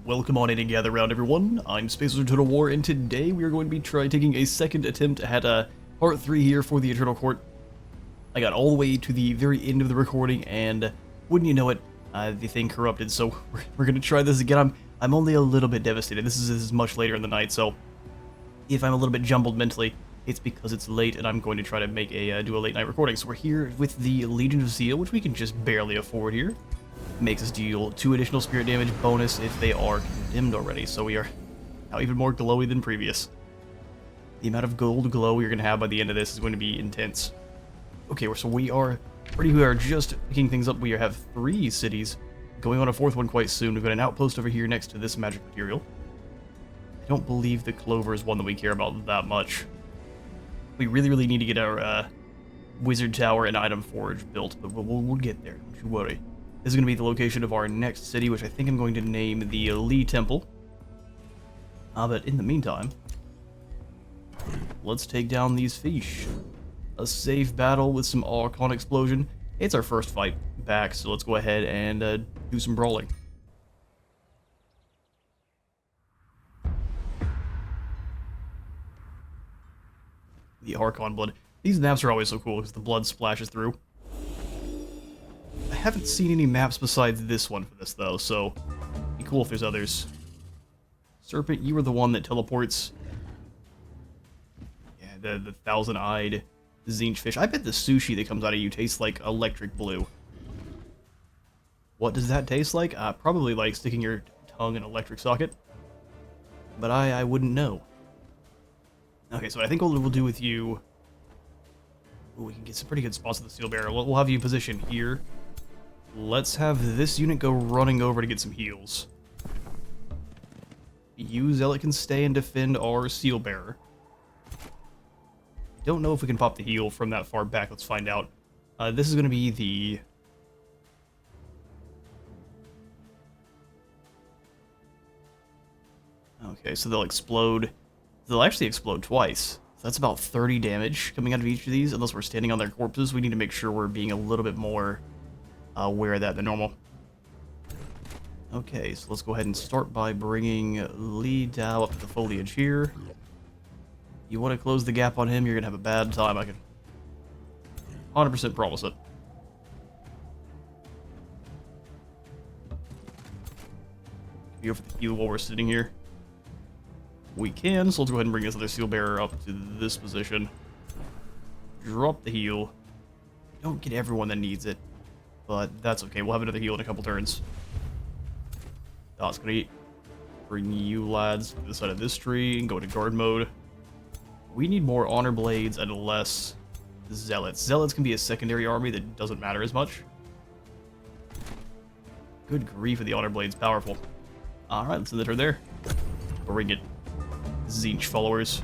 Welcome on in and gather round, everyone. I'm Space Wizard Total War, and today we are going to be taking a second attempt at part 3 here for the Eternal Court. I got all the way to the very end of the recording, and wouldn't you know it, the thing corrupted, so we're going to try this again. I'm only a little bit devastated. This is much later in the night, so if I'm a little bit jumbled mentally, it's because it's late, and I'm going to try to make do a late night recording. So we're here with the Legion of Zeal, which we can just barely afford here. Makes us deal 2 additional spirit damage bonus if they are condemned already, so we are now even more glowy than previous. The amount of gold glow we're going to have by the end of this is going to be intense. Okay, so we are just picking things up. We have 3 cities, going on a 4th one quite soon. We've got an outpost over here next to this magic material. I don't believe the clover is one that we care about that much. We really need to get our wizard tower and item forge built, but we'll get there, don't you worry. This is going to be the location of our next city, which I think I'm going to name the Lee Temple. But in the meantime, let's take down these fish. A safe battle with some Archon explosion. It's our first fight back, so let's go ahead and do some brawling. The Archon blood. These maps are always so cool because the blood splashes through. I haven't seen any maps besides this one for this, though, so it'd be cool if there's others. Serpent, you were the one that teleports. Yeah, the thousand-eyed Zinch fish. I bet the sushi that comes out of you tastes like electric blue. What does that taste like? Probably like sticking your tongue in an electric socket. But I wouldn't know. Okay, so I think what we'll do with you... Ooh, we can get some pretty good spots with the Steel Bearer. We'll have you positioned here. Let's have this unit go running over to get some heals. You, Zealot, can stay and defend our Seal Bearer. I don't know if we can pop the heal from that far back. Let's find out. This is going to be the... Okay, so they'll explode. They'll actually explode twice. So that's about 30 damage coming out of each of these. Unless we're standing on their corpses, we need to make sure we're being a little bit more aware of that than normal. Okay, so let's go ahead and start by bringing Lee Dao up to the foliage here. You want to close the gap on him, you're going to have a bad time. I can 100% promise it. Can you go for the heal while we're sitting here? We can, so let's go ahead and bring this other Seal Bearer up to this position. Drop the heal. Don't get everyone that needs it, but that's okay. We'll have another heal in a couple turns. That's gonna bring you lads to the side of this tree and go into guard mode. We need more Honor Blades and less Zealots. Zealots can be a secondary army that doesn't matter as much. Good grief, the Honor Blade's powerful. Alright, let's end the turn there. Bring it. Zinch followers.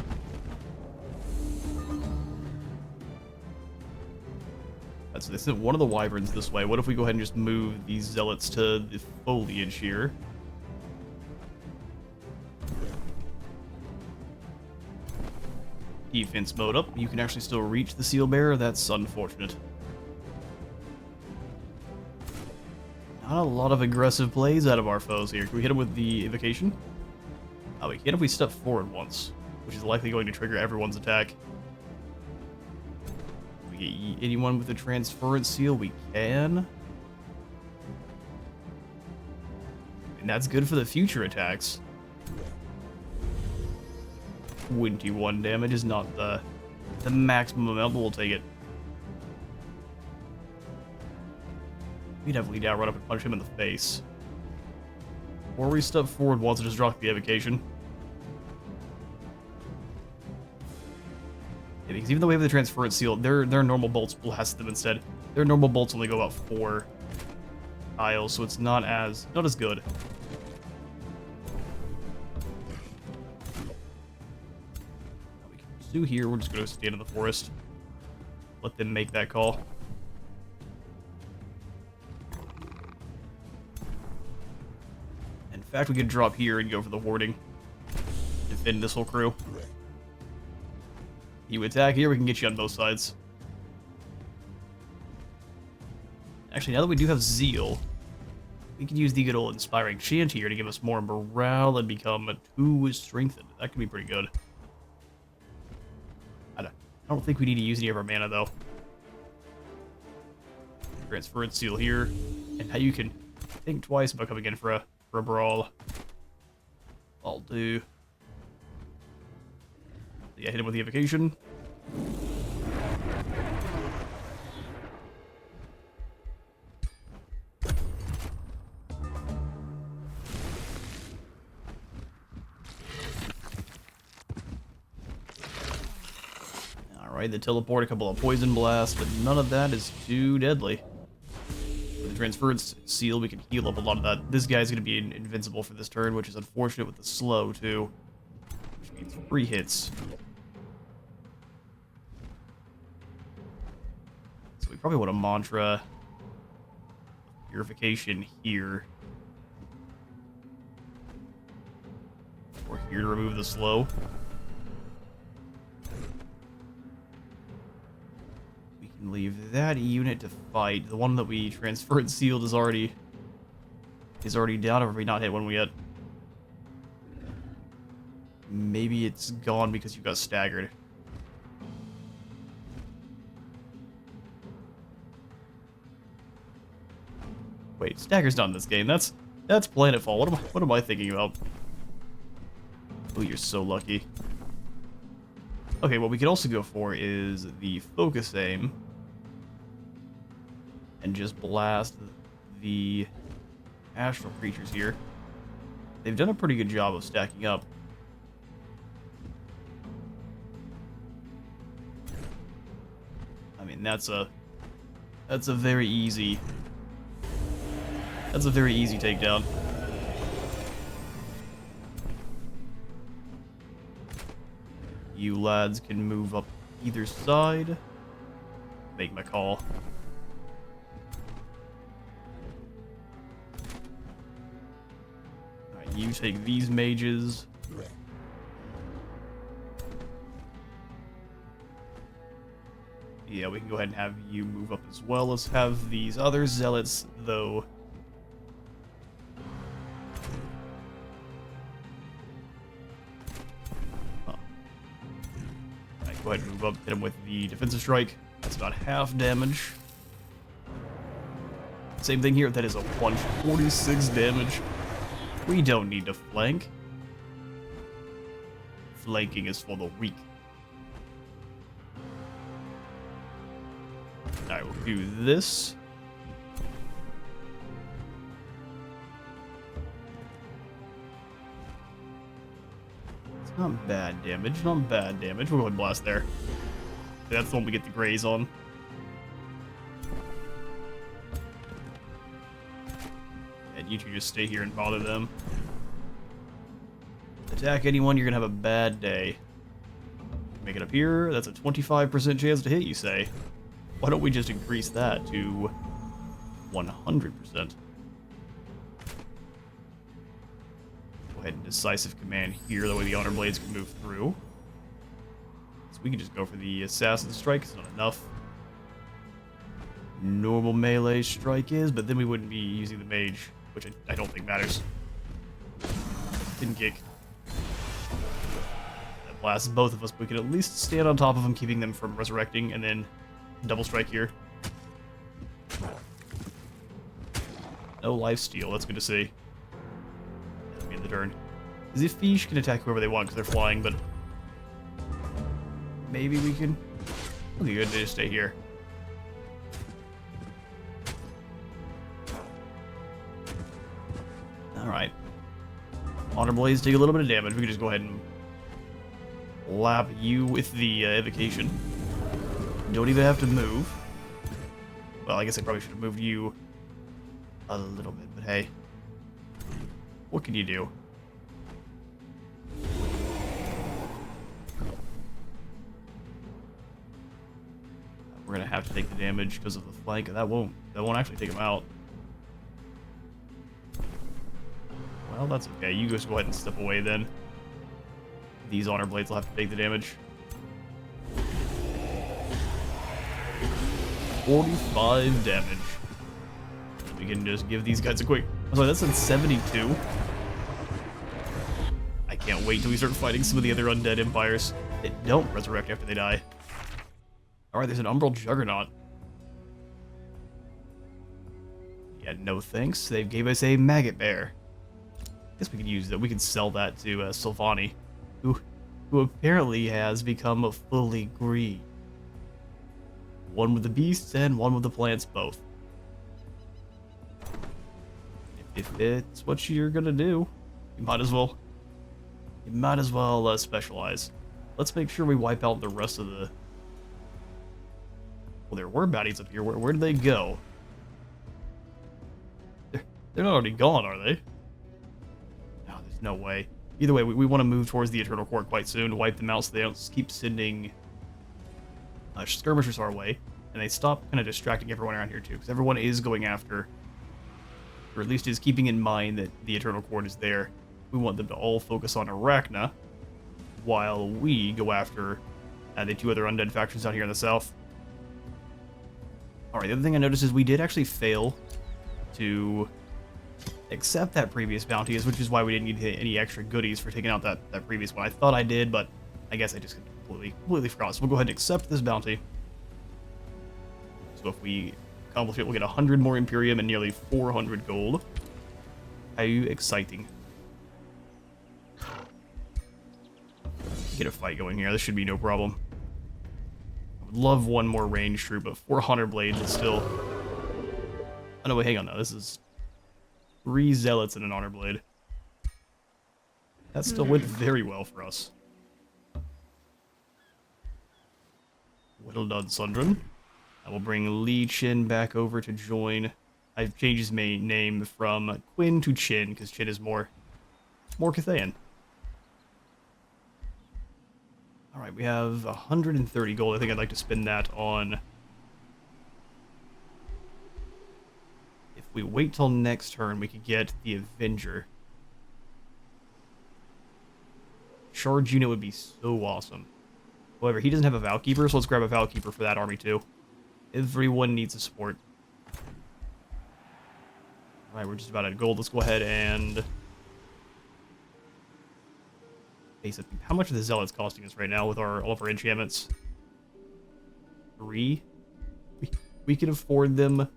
That's this. One of the wyverns this way. What if we go ahead and just move these zealots to the foliage here? Defense mode up. You can actually still reach the Seal Bearer. That's unfortunate. Not a lot of aggressive plays out of our foes here. Can we hit him with the evocation? Oh, we can if we step forward once, which is likely going to trigger everyone's attack. Can we get anyone with a transference seal? We can. And that's good for the future attacks. 21 damage is not the maximum amount, but we'll take it. We'd have Lee Dow run up and punch him in the face. Or we step forward once and just drop the evocation. Yeah, because even though we have the transference seal, their normal bolts blast them instead. Their normal bolts only go about 4 tiles, so it's not as good. We can pursue here. We're just going to stand in the forest. Let them make that call. In fact, we could drop here and go for the warding. Defend this whole crew. You attack here, we can get you on both sides. Actually, now that we do have Zeal, We could use the good old Inspiring Chant here to give us more morale and become a 2 strengthened. That could be pretty good. I don't think we need to use any of our mana, though. Transference Seal here. And how you can think twice about coming in for a brawl. I'll do. Yeah, hit him with the evocation. Alright, the teleport, a couple of poison blasts, but none of that is too deadly. With the Transference Seal, we can heal up a lot of that. This guy's going to be invincible for this turn, which is unfortunate with the slow, too. Which means 3 hits. So we probably want a mantra purification here. Or here to remove the slow. We can leave that unit to fight. The one that we transferred sealed is already down, or have we not hit one yet? Maybe it's gone because you got staggered. Wait, stagger's not in this game. That's Planetfall. What am I thinking about? Oh, you're so lucky. Okay, what we could also go for is the focus aim. And just blast the astral creatures here. They've done a pretty good job of stacking up. I mean, that's a very easy takedown. You lads can move up either side. Make my call. Alright, you take these mages. Yeah, we can go ahead and have you move up as well. Let's have these other zealots, though. Go ahead and move up, hit him with the defensive strike. That's about half damage. Same thing here, that is a punch. 46 damage. We don't need to flank. Flanking is for the weak. Alright, we'll do this. Not bad damage, not bad damage. We'll go ahead and blast there. That's the one we get the graze on. And you two just stay here and bother them. Attack anyone, you're gonna have a bad day. Make it up here. That's a 25% chance to hit, you say. Why don't we just increase that to 100%? Go ahead and decisive command here, that way the honor blades can move through. So we can just go for the assassin strike, it's not enough. Normal melee strike is, but then we wouldn't be using the mage, which I don't think matters. Didn't kick. That blasts both of us, but we can at least stand on top of them, keeping them from resurrecting, and then double strike here. No lifesteal, that's good to see. The turn. Zipfish can attack whoever they want because they're flying, but maybe we can. It'll be good to just stay here. Alright. Honor Blades take a little bit of damage. We can just go ahead and lap you with the evocation. Don't even have to move. Well, I guess I probably should have moved you a little bit, but hey. What can you do? We're gonna have to take the damage because of the flank, and that won't actually take him out. Well, that's okay. You just go ahead and step away then. These honor blades will have to take the damage. 45 damage. We can just give these guys a quick sorry, that's at 72. I can't wait till we start fighting some of the other undead empires that don't resurrect after they die. Alright, there's an Umbral Juggernaut. Yeah, no thanks. They gave us a Maggot Bear. Guess we could use that. We could sell that to Sylvani, who apparently has become a fully green. One with the beasts and one with the plants, both. If it's what you're gonna do, you might as well. You might as well specialize. Let's make sure we wipe out the rest of the. Well, there were baddies up here. Where did they go? They're not already gone, are they? No, there's no way. Either way, we want to move towards the Eternal Court quite soon to wipe them out so they don't keep sending skirmishers our way. And they stop kind of distracting everyone around here too, because everyone is going after, or at least is keeping in mind that the Eternal Court is there. We want them to all focus on Arachna, while we go after the two other undead factions down here in the south. Alright, the other thing I noticed is we did actually fail to accept that previous bounty, which is why we didn't need any extra goodies for taking out that previous one. I thought I did, but I guess I just completely forgot. So we'll go ahead and accept this bounty. So if we accomplish it, we'll get 100 more Imperium and nearly 400 gold. How exciting. Get a fight going here. This should be no problem. I would love one more range troop, but 400 blades is still... Oh no, wait, hang on now. This is 3 zealots and an honor blade. That still went very well for us. Well done, Sundren. I will bring Li Qin back over to join. I've changed his main name from Quinn to Qin, because Qin is more Cathayan. Alright, we have 130 gold. I think I'd like to spend that on... If we wait till next turn, we could get the Avenger. Charge unit would be so awesome. However, he doesn't have a Valkeeper, so let's grab a Valkeeper for that army too. Everyone needs a support. Alright, we're just about at gold. Let's go ahead and... How much are the Zealots costing us right now with all of our enchantments? 3? We can afford them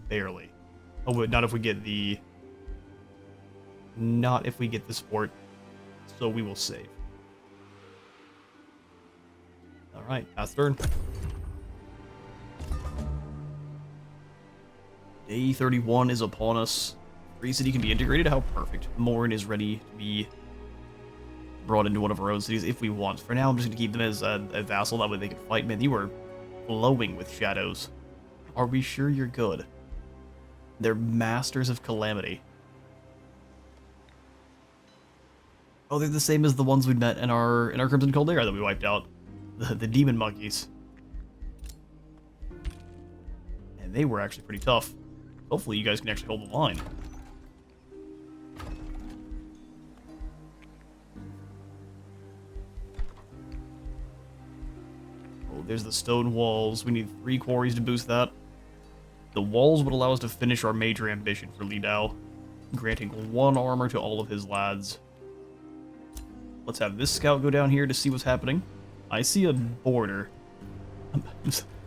barely. Oh, but not if we get the... Not if we get the support. So we will save. Alright, pass turn. Day 31 is upon us. Free City can be integrated. How perfect. Morn is ready to be brought into one of our own cities if we want. For now, I'm just going to keep them as a vassal. That way they can fight. Man, you are glowing with shadows. Are we sure you're good? They're masters of calamity. Oh, they're the same as the ones we met in our Crimson Caldera that we wiped out. The demon monkeys. And they were actually pretty tough. Hopefully you guys can actually hold the line. Oh, there's the stone walls. We need 3 quarries to boost that. The walls would allow us to finish our major ambition for Li Dao, granting 1 armor to all of his lads. Let's have this scout go down here to see what's happening. I see a border.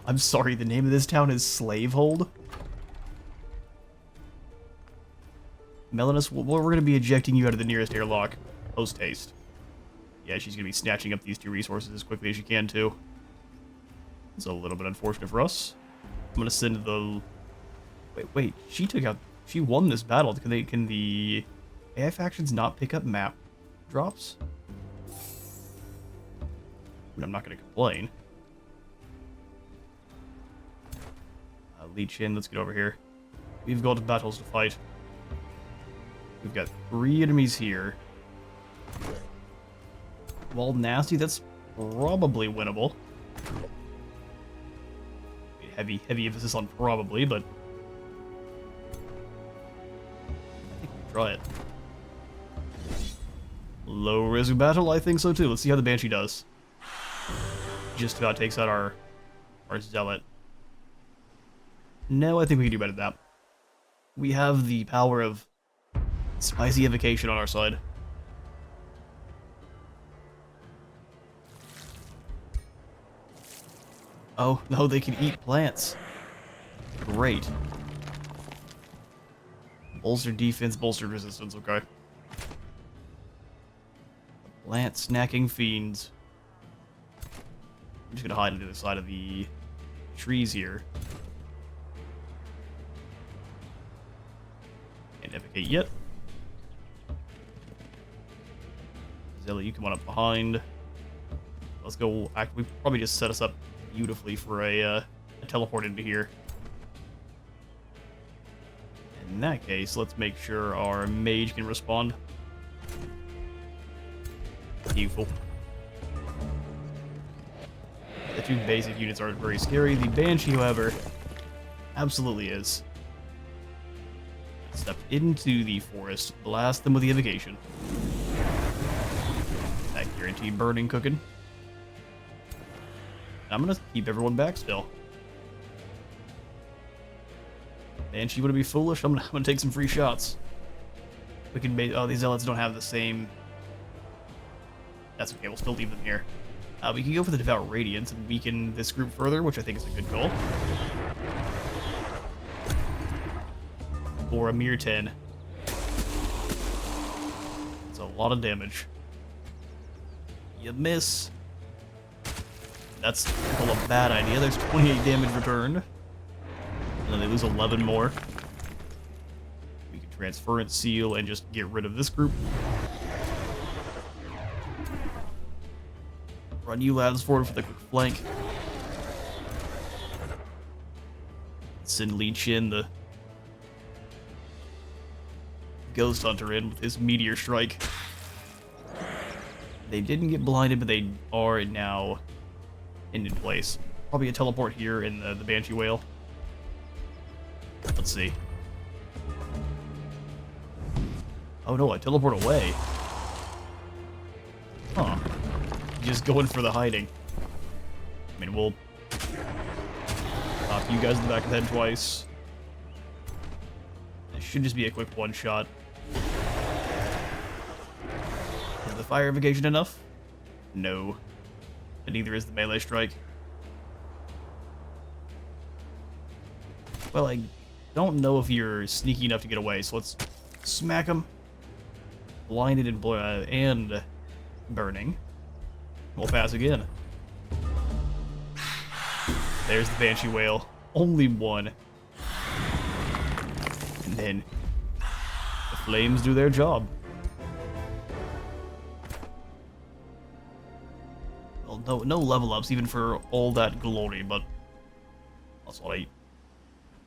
I'm sorry, the name of this town is Slavehold. Melanus, we're going to be ejecting you out of the nearest airlock post-haste. Yeah, she's going to be snatching up these 2 resources as quickly as she can, too. It's a little bit unfortunate for us. I'm going to send the... Wait, she took out... She won this battle. Can the AI factions not pick up map drops? I mean, I'm not going to complain. Li Qin, let's get over here. We've got battles to fight. We've got 3 enemies here. While nasty, that's probably winnable. Heavy emphasis on probably, but I think we can try it. Low risk battle, I think so too. Let's see how the Banshee does. Just about takes out our Zealot. No, I think we can do better than that. we have the power of spicy evocation on our side. Oh, no, they can eat plants. Great. Bolstered defense, bolstered resistance, okay. Plant snacking fiends. I'm just gonna hide into the side of the trees here. Can't evocate yet. Zella, you come on up behind. Let's go. We probably just set us up beautifully for a teleport into here. In that case, let's make sure our mage can respond. Beautiful. The two basic units aren't very scary. The Banshee, however, absolutely is. Step into the forest, blast them with the evocation. That guaranteed burning cooking. I'm gonna keep everyone back still. Banshee, would it be foolish? I'm gonna take some free shots. We can make. Oh, these zealots don't have the same. That's okay. We'll still leave them here. We can go for the Devout Radiance and weaken this group further, which I think is a good goal. For a mere 10. It's a lot of damage. You miss. That's a bad idea. There's 28 damage returned. And then they lose 11 more. We can Transference Seal and just get rid of this group. Run you lads forward for the quick flank. Send Leech in, the Ghost Hunter in with his Meteor Strike. They didn't get blinded, but they are now in place. Probably a teleport here in the Banshee Whale. Let's see. Oh no, I teleport away. Huh. Just going for the hiding. I mean, we'll pop you guys in the back of the head twice. It should just be a quick one-shot. Is the fire evocation enough? No. And neither is the melee strike. Well, I don't know if you're sneaky enough to get away, so let's smack him. Blinded and burning. We'll pass again. There's the Banshee Whale. Only one. And then the flames do their job. Well, no level ups even for all that glory, but that's all right.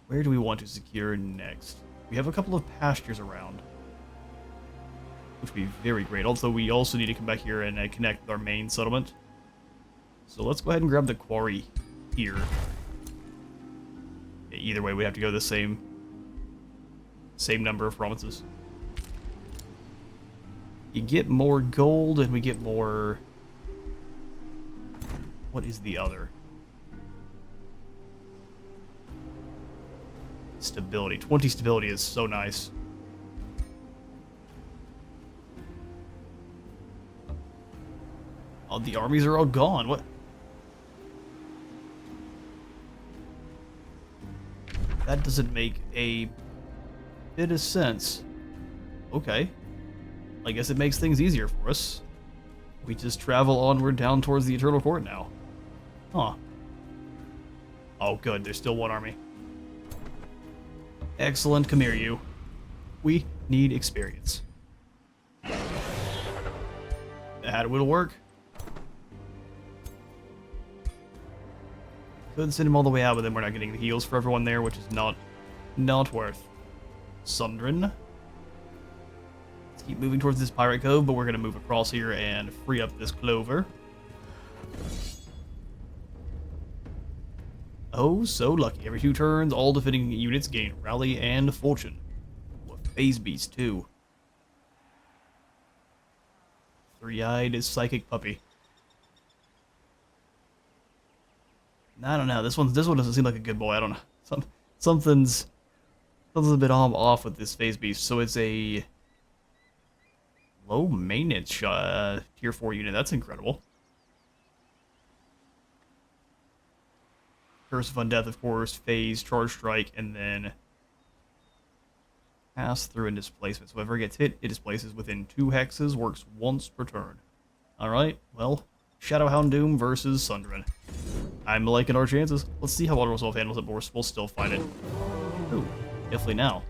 Where do we want to secure next? We have a couple of pastures around, which would be very great. Also, we also need to come back here and connect with our main settlement. So let's go ahead and grab the quarry here. Either way, we have to go the same number of provinces. You get more gold, and we get more. What is the other? Stability. 20 stability is so nice. Oh, the armies are all gone. What? That doesn't make a bit of sense. Okay. I guess it makes things easier for us. We just travel onward down towards the Eternal Court now. Huh. Oh, good. There's still one army. Excellent. Come here, you. We need experience. That will work. Could send him all the way out, but then we're not getting the heals for everyone there, which is not worth. Sundren. Let's keep moving towards this pirate cove, but we're going to move across here and free up this clover. Oh, so lucky. Every 2 turns, all defending units gain rally and fortune. What phase beast, too. 3-eyed psychic puppy. I don't know. This one doesn't seem like a good boy. I don't know. Something's Something's a bit off with this phase beast. So it's a low maintenance tier 4 unit. That's incredible. Curse of Undeath, of course, phase, charge strike, and then pass through and displacement. So whoever gets hit, it displaces within 2 hexes, works once per turn. Alright, well, Shadow Houndoom versus Sundren. I'm liking our chances. Let's see how Auto Resolve handles it, but we'll still fight it. Ooh, definitely now.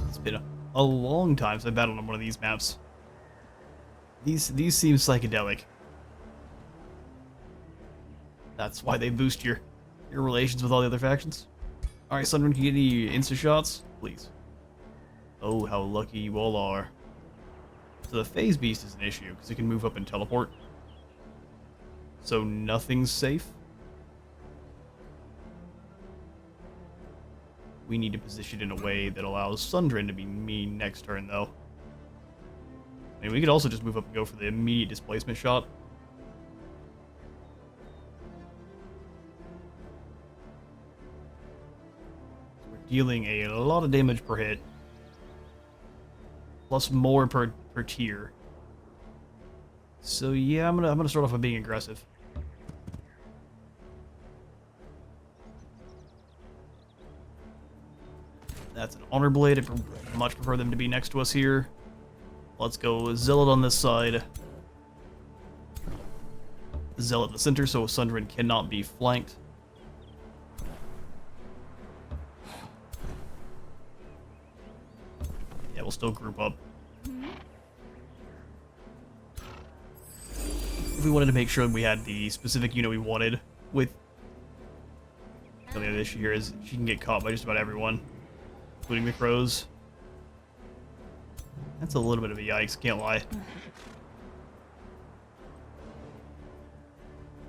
It's been a long time since I battled on one of these maps. These seem psychedelic. That's why they boost your relations with all the other factions. Alright, Sundren, can you get any insta shots? Please. Oh, how lucky you all are. So the phase beast is an issue, because it can move up and teleport. So nothing's safe. We need to position it in a way that allows Sundren to be mean next turn, though. I mean, we could also just move up and go for the immediate displacement shot. So we're dealing a lot of damage per hit. Plus more per tier. So yeah, I'm gonna start off by being aggressive. That's an Honor Blade. I much prefer them to be next to us here. Let's go Zealot on this side. Zealot in the center, so Sundren cannot be flanked. Yeah, we'll still group up. If we wanted to make sure we had the specific unit we wanted with... The only issue here is she can get caught by just about everyone, including the crows. That's a little bit of a yikes, can't lie.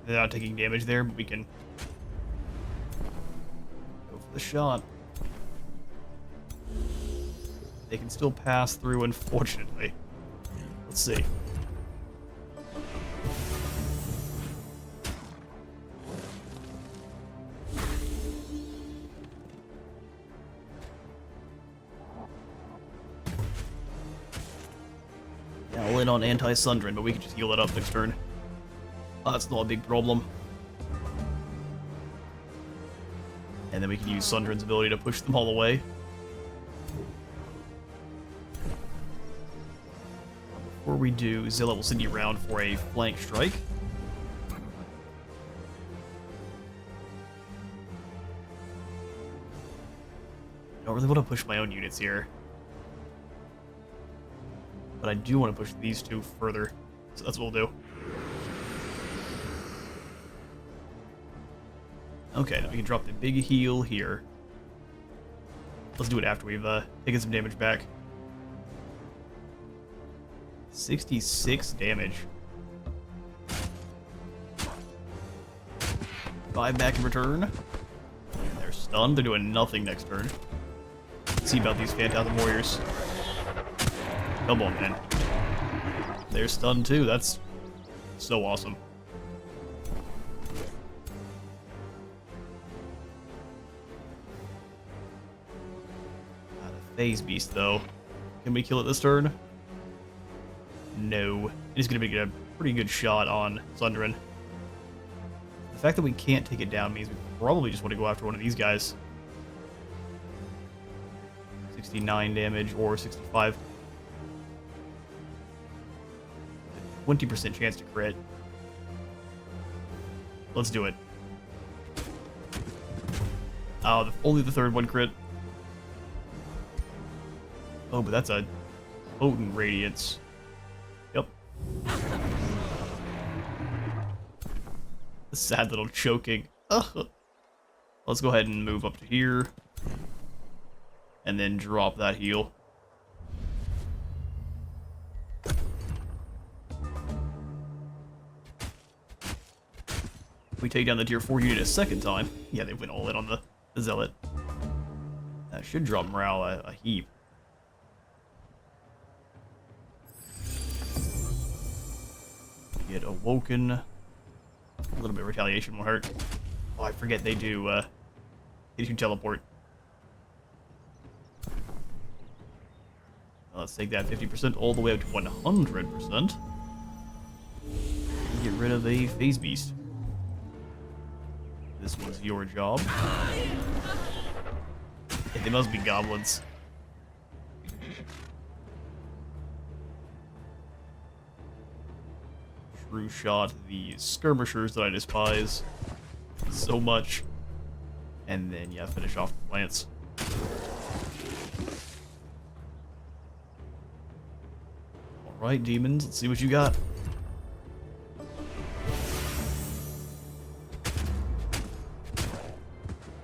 They're not taking damage there, but we can go for the shot. They can still pass through, unfortunately. Let's see. All in on anti-Sundren, but we can just heal it up next turn. That's not a big problem. And then we can use Sundren's ability to push them all away. Before we do, Zilla will send you around for a flank strike. I don't really want to push my own units here. But I do want to push these two further, so that's what we'll do. Okay, now we can drop the big heal here. Let's do it after we've taken some damage back. 66 damage. 5 back in return. And they're stunned. They're doing nothing next turn. Let's see about these Phantasm Warriors. Come on, man. They're stunned too. That's so awesome. The phase beast, though. Can we kill it this turn? No. It's going to be a pretty good shot on Sundren. The fact that we can't take it down means we probably just want to go after one of these guys. 69 damage or 65. 20% chance to crit. Let's do it. Oh, only the third one crit. Oh, but that's a potent radiance. Yep. A sad little choking. Ugh. Let's go ahead and move up to here. And then drop that heal. We take down the tier 4 unit a second time. Yeah, they went all in on the Zealot. That should drop morale a heap. awoken. A little bit of retaliation won't hurt. Oh, I forget they do teleport. Let's take that 50% all the way up to 100%. Get rid of a phase beast. This one's your job. Yeah, they must be goblins. True shot the skirmishers that I despise so much. And then, yeah, finish off the plants. Alright, demons, let's see what you got.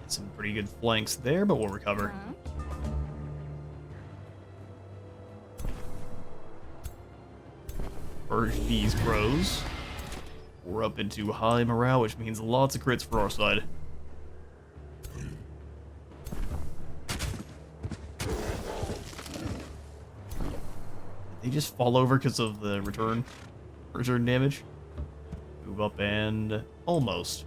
Some pretty good flanks there, but we'll recover. First these grows. We're up into high morale, which means lots of crits for our side. They just fall over because of the return damage. Move up and almost.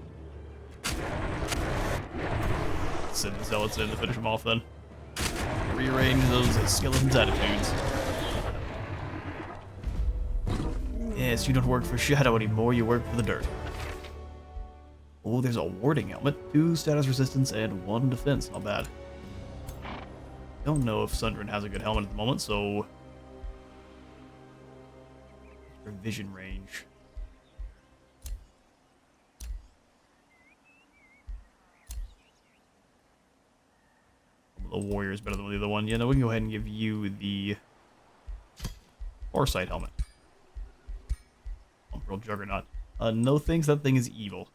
Send the zealots in to finish them off then. Rearrange those skeletons' attitudes. Yes, you don't work for Shadow anymore, you work for the dirt. Oh, there's a warding helmet. 2 status resistance and 1 defense. Not bad. Don't know if Sundren has a good helmet at the moment, so... for vision range. The warrior is better than the other one. Yeah, no, we can go ahead and give you the Foresight helmet. Real Juggernaut. No thanks, that thing is evil.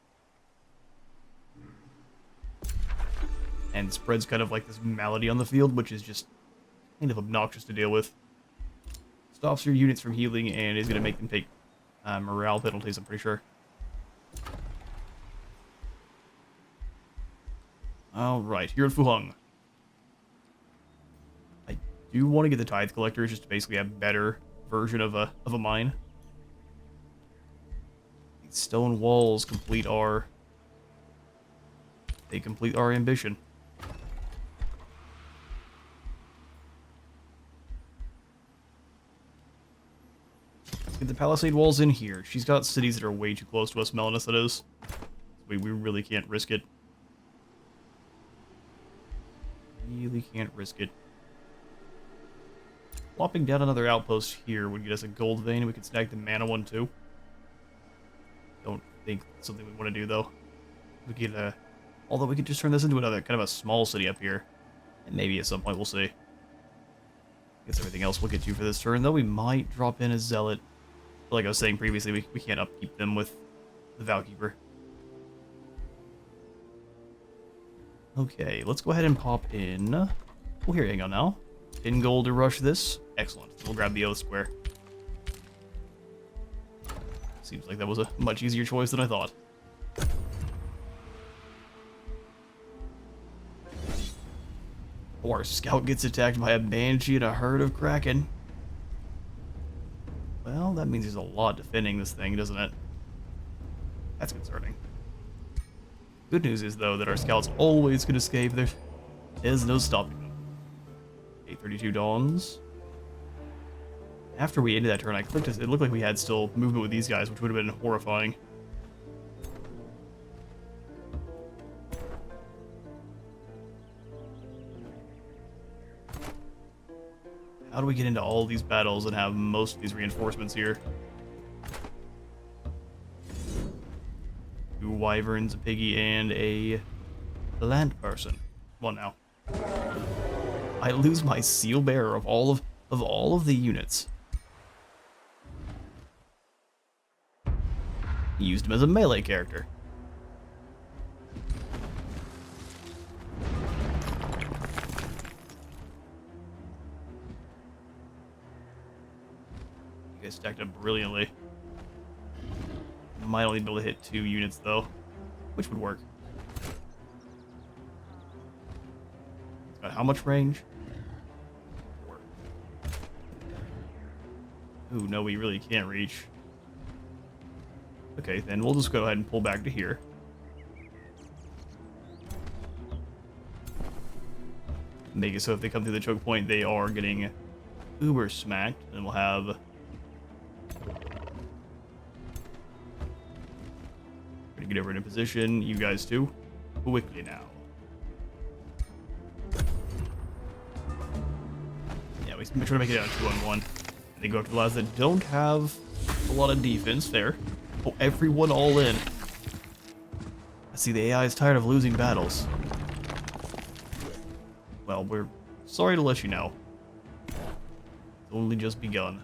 And spreads kind of like this malady on the field, which is just kind of obnoxious to deal with. Stops your units from healing and is going to make them take morale penalties, I'm pretty sure. Alright, here at Fuheng. I do want to get the Tithe Collector, just to basically have a better version of a mine. These stone walls complete our... they complete our ambition. Let's get the Palisade walls in here. She's got cities that are way too close to us, Melanus, that is. We really can't risk it. Really can't risk it. Plopping down another outpost here would get us a gold vein, and we could snag the mana one too. Don't think that's something we want to do though. We could, although we could just turn this into another kind of a small city up here, and maybe at some point we'll see. Guess everything else we'll get to for this turn, though we might drop in a zealot. But like I was saying previously, we can't upkeep them with the Valkeeper. Okay, let's go ahead and pop in. Oh, here, hang on now. 10 gold to rush this. Excellent. We'll grab the Oath Square. Seems like that was a much easier choice than I thought. Our scout gets attacked by a banshee and a herd of kraken. Well, that means there's a lot defending this thing, doesn't it? That's concerning. Good news is, though, that our scouts always can escape. There is no stopping them. 832 dawns. After we ended that turn, I clicked it. It looked like we had still movement with these guys, which would have been horrifying. How do we get into all these battles and have most of these reinforcements here? 2 wyverns, a piggy, and a land person. One now. I lose my seal bearer of all of the units. Used him as a melee character. You guys stacked up brilliantly. Might only be able to hit 2 units though, which would work. It's got how much range? 4. Ooh, no, we really can't reach. Okay, then we'll just go ahead and pull back to here. Make it so if they come through the choke point, they are getting uber smacked, and we'll have... Gonna get over in a position, you guys too. Quickly now. Yeah, we try to make it out 2-on-1. They go after the lads that don't have a lot of defense there. Oh, everyone all in. I see the AI is tired of losing battles. Well, we're sorry to let you know. It's only just begun.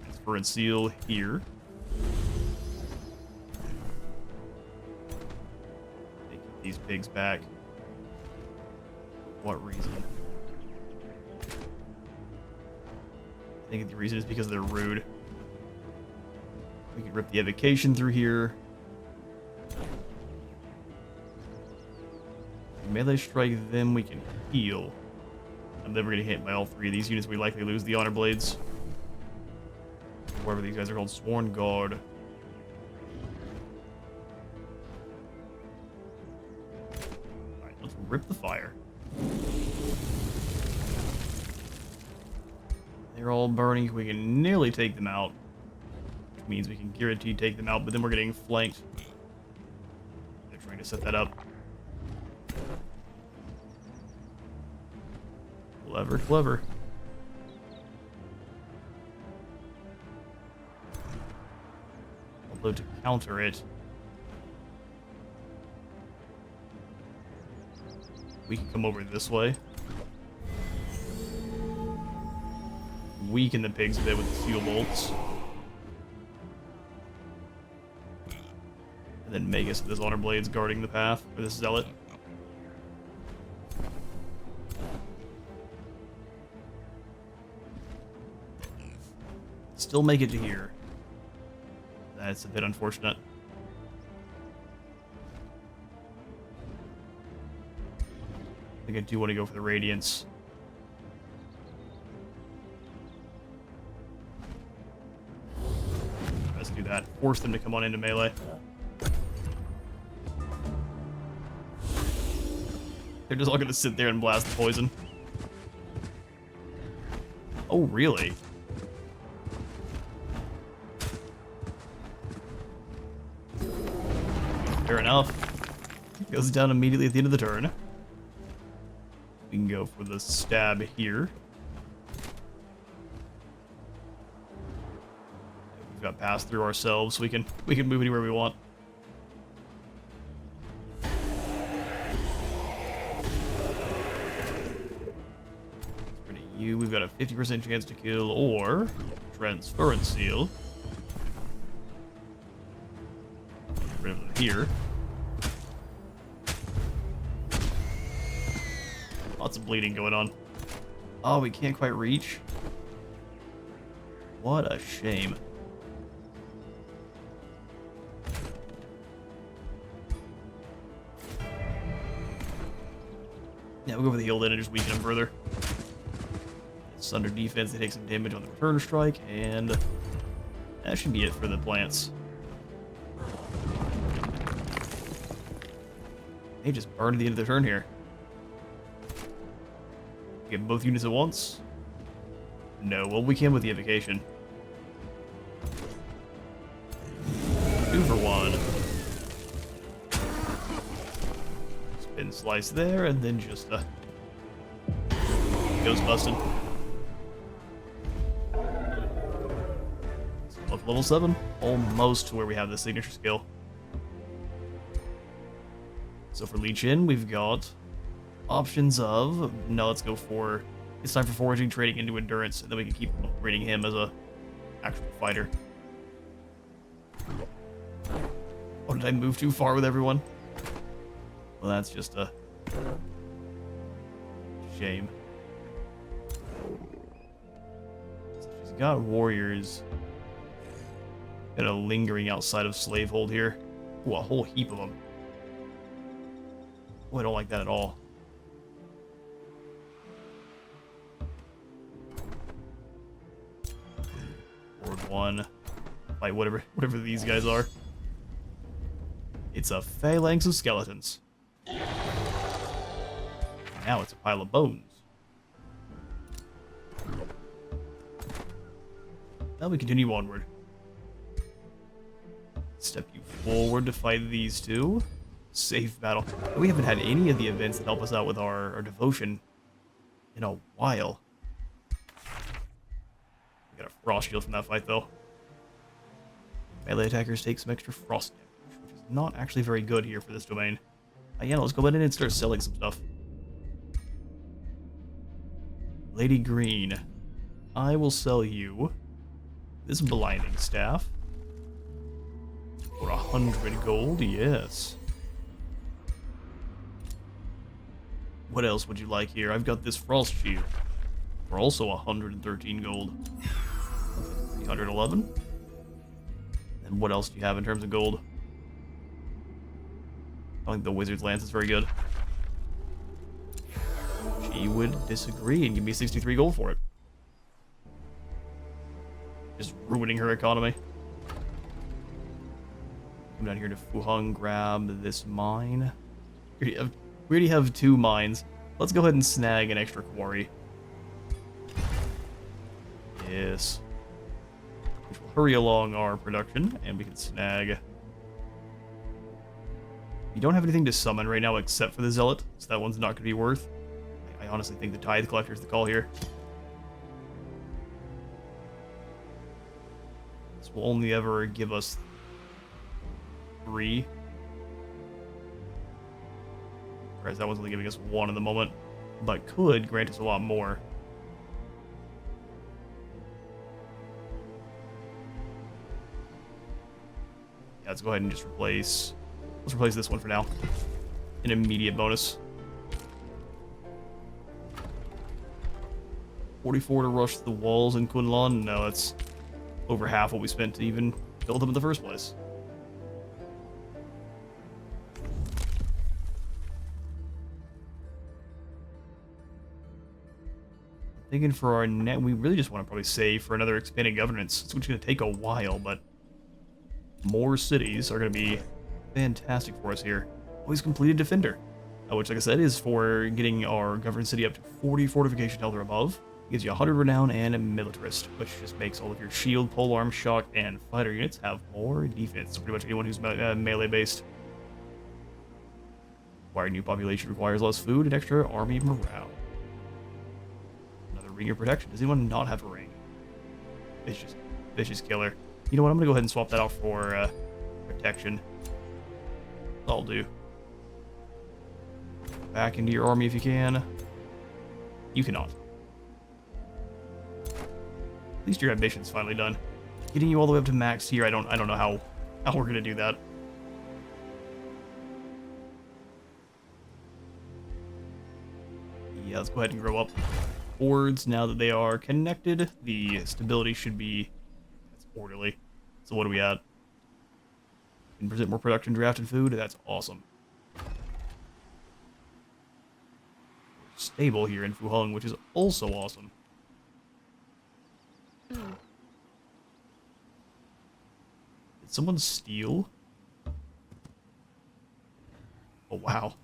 Transfer and seal here. Take these pigs back. For what reason? I think the reason is because they're rude. We can rip the evocation through here. Melee strike them, we can heal. I'm never gonna hit by all three of these units. We likely lose the honor blades. Whatever these guys are called, Sworn Guard. Alright, let's rip the fire. They're all burning. We can nearly take them out. Which means we can guarantee take them out, but then we're getting flanked. They're trying to set that up. Clever, clever. Although to counter it, we can come over this way. Weaken the pigs a bit with the steel bolts. And then make us this honor blades guarding the path for this zealot. Still make it to here. That's a bit unfortunate. I think I do want to go for the Radiance. Let's do that. Force them to come on into melee. They're just all going to sit there and blast the poison. Oh, really? Fair enough. Goes down immediately at the end of the turn. We can go for the stab here. We've got pass through ourselves, so we can move anywhere we want. Pretty you. We've got a 50% chance to kill or transfer and seal. Get rid of them here. Lots of bleeding going on. Oh, we can't quite reach. What a shame. Yeah, we'll go for the heal then and just weaken them further. It's under defense, they take some damage on the return strike, and that should be it for the plants. They just burned at the end of the turn here. Get both units at once? No, well, we can with the evocation. 2 for 1. Spin slice there, and then just goes Bustin. Up level 7, almost to where we have the signature skill. So for Leech In, we've got options of, no, let's go for, it's time for foraging, trading into endurance, and then we can keep upgrading him as a actual fighter. Oh, did I move too far with everyone? Well, that's just a shame. So she's got warriors that are lingering outside of Slavehold here. Ooh, a whole heap of them. Oh, I don't like that at all. Board 1. fight whatever these guys are. It's a phalanx of skeletons. Now it's a pile of bones. Now we continue onward. Step you forward to fight these two. Safe battle. We haven't had any of the events that help us out with our devotion in a while. We got a frost shield from that fight, though. Melee attackers take some extra frost damage, which is not actually very good here for this domain. Yeah, let's go ahead and start selling some stuff. Lady Green, I will sell you this blinding staff for 100 gold, yes. What else would you like here? I've got this frost shield for also 113 gold. 311. And what else do you have in terms of gold? I don't think the wizard's lance is very good. She would disagree and give me 63 gold for it. Just ruining her economy. Come down here to Fuheng, grab this mine. We already have 2 mines. Let's go ahead and snag an extra quarry. Yes. Which will hurry along our production, and we can snag... You don't have anything to summon right now except for the Zealot, so that one's not going to be worth. I honestly think the Tithe Collector is the call here. This will only ever give us 3. Whereas that one's only giving us 1 at the moment, but could grant us a lot more. Yeah, let's go ahead and just replace... Let's replace this one for now. An immediate bonus. 44 to rush the walls in Kunlun? No, that's over half what we spent to even build them in the first place. Thinking for our net, we really just want to probably save for another expanding governance. It's going to take a while, but more cities are going to be fantastic for us here. Always completed Defender, which, like I said, is for getting our governed city up to 40 fortification health or above. Gives you 100 renown and a militarist, which just makes all of your shield, polearm, shock, and fighter units have more defense. So pretty much anyone who's melee based. Acquiring new population requires less food and extra army morale. Another ring of protection. Does anyone not have a ring? Vicious killer. You know what? I'm gonna go ahead and swap that out for protection. That'll do. Back into your army if you can. You cannot. At least your ambition's finally done. Getting you all the way up to max here, I don't know how we're gonna do that. Yeah, let's go ahead and grow up. Boards, now that they are connected, the stability should be orderly. So what are we at? 10% more production, draft, and food. That's awesome. Stable here in Fuheng, which is also awesome. Did someone steal? Oh, wow.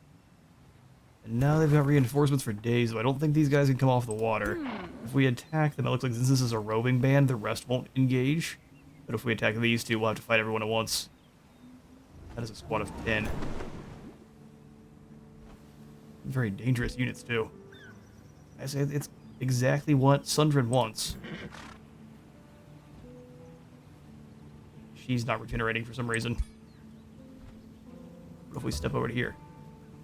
And now they've got reinforcements for days, so I don't think these guys can come off the water. If we attack them, it looks like since this is a roving band, the rest won't engage. But if we attack these two, we'll have to fight everyone at once. That is a squad of 10. Very dangerous units, too. I say it's exactly what Sundren wants. She's not regenerating for some reason. What if we step over to here?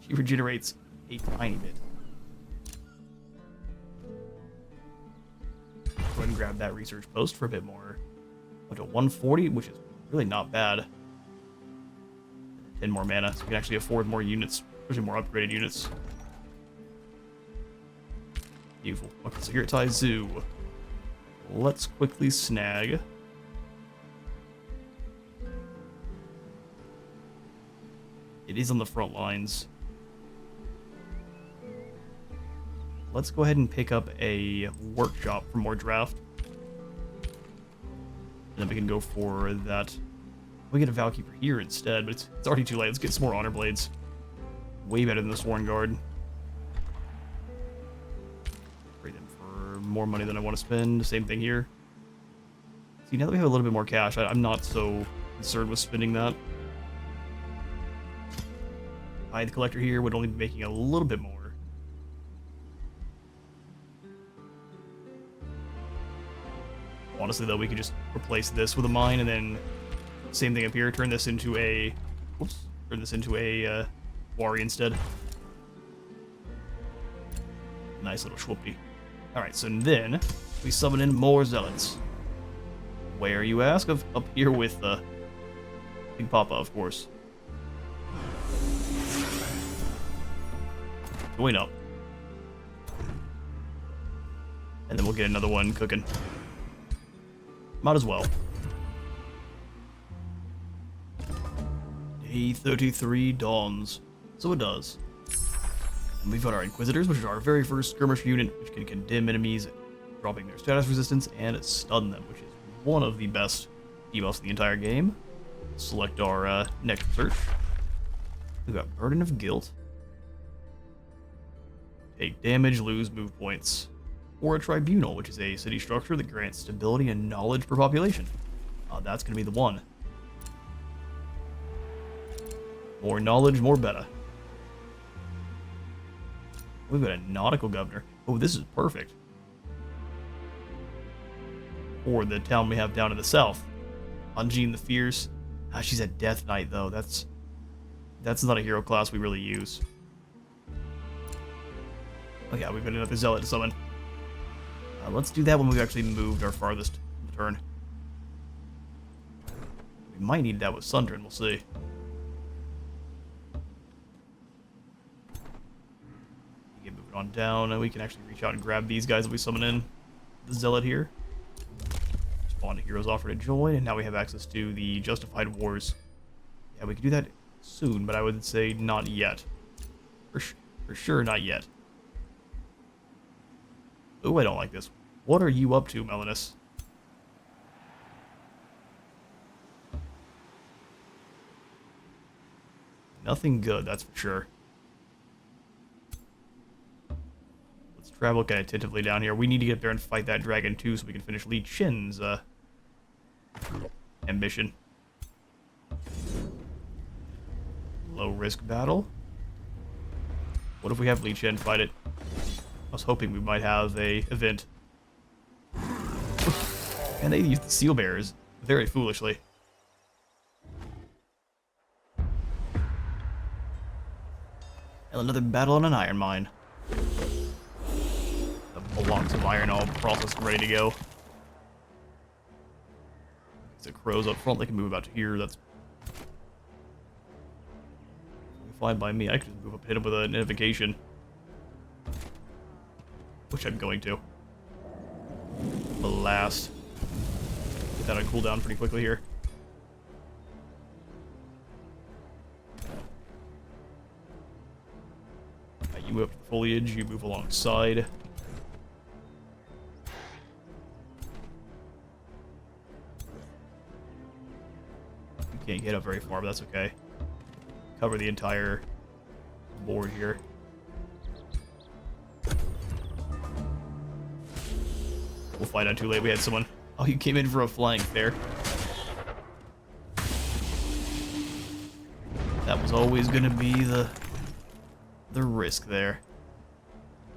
She regenerates a tiny bit. Go ahead and grab that research post for a bit more. Up to 140, which is really not bad. 10 more mana, so we can actually afford more units, especially more upgraded units. Beautiful. Okay, so here at Tai Zoo, let's quickly snag. It is on the front lines. Let's go ahead and pick up a workshop for more draft. And then we can go for that. We get a Valkeeper here instead, but it's already too late. Let's get some more Honor Blades. Way better than the Sworn Guard. Trade them for more money than I want to spend. Same thing here. See, now that we have a little bit more cash, I'm not so concerned with spending that. The Collector here would only be making a little bit more. Honestly, though, we could just replace this with a mine, and then same thing up here. Turn this into a, quarry instead. Nice little schwuppy. All right, so then we summon in more zealots. Where, you ask? Up here with Big Papa, of course. Join up. And then we'll get another one cooking. Might as well. Day 33 dawns. So it does. And we've got our Inquisitors, which is our very first skirmish unit, which can condemn enemies, dropping their status resistance, and stun them, which is one of the best debuffs in the entire game. Select our next search. We've got Burden of Guilt. Take damage, lose move points. Or a Tribunal, which is a city structure that grants stability and knowledge per population. That's going to be the one. More knowledge, more beta. We've got a Nautical Governor. Oh, this is perfect. Or the town we have down in the south. Ungine the Fierce. She's a Death Knight, though. That's not a hero class we really use. Oh yeah, we've got another Zealot to summon. Let's do that when we've actually moved our farthest turn. We might need that with Sundren, we'll see. Get moving on down, and we can actually reach out and grab these guys that we summon in. The Zealot here. Spawn heroes offer to join, and now we have access to the Justified Wars. Yeah, we can do that soon, but I would say not yet. For sure, not yet. Oh, I don't like this. What are you up to, Melanus? Nothing good, that's for sure. Let's travel kind of tentatively down here. We need to get there and fight that dragon too, so we can finish Li Chin's ambition. Low risk battle. What if we have Li Chin fight it? I was hoping we might have a event. And they used the Seal Bearers very foolishly. And another battle on an iron mine. The blocks of iron all processed and ready to go. The crows up front, they can move about to here. That's fine by me. I could just move up, hit him with an invocation. Which I'm going to. Blast. Get that on cooldown pretty quickly here. You move up to the foliage, you move alongside. You can't get up very far, but that's okay. Cover the entire board here. We'll find out too late. We had someone. Oh, you came in for a flank there. That was always going to be the risk there.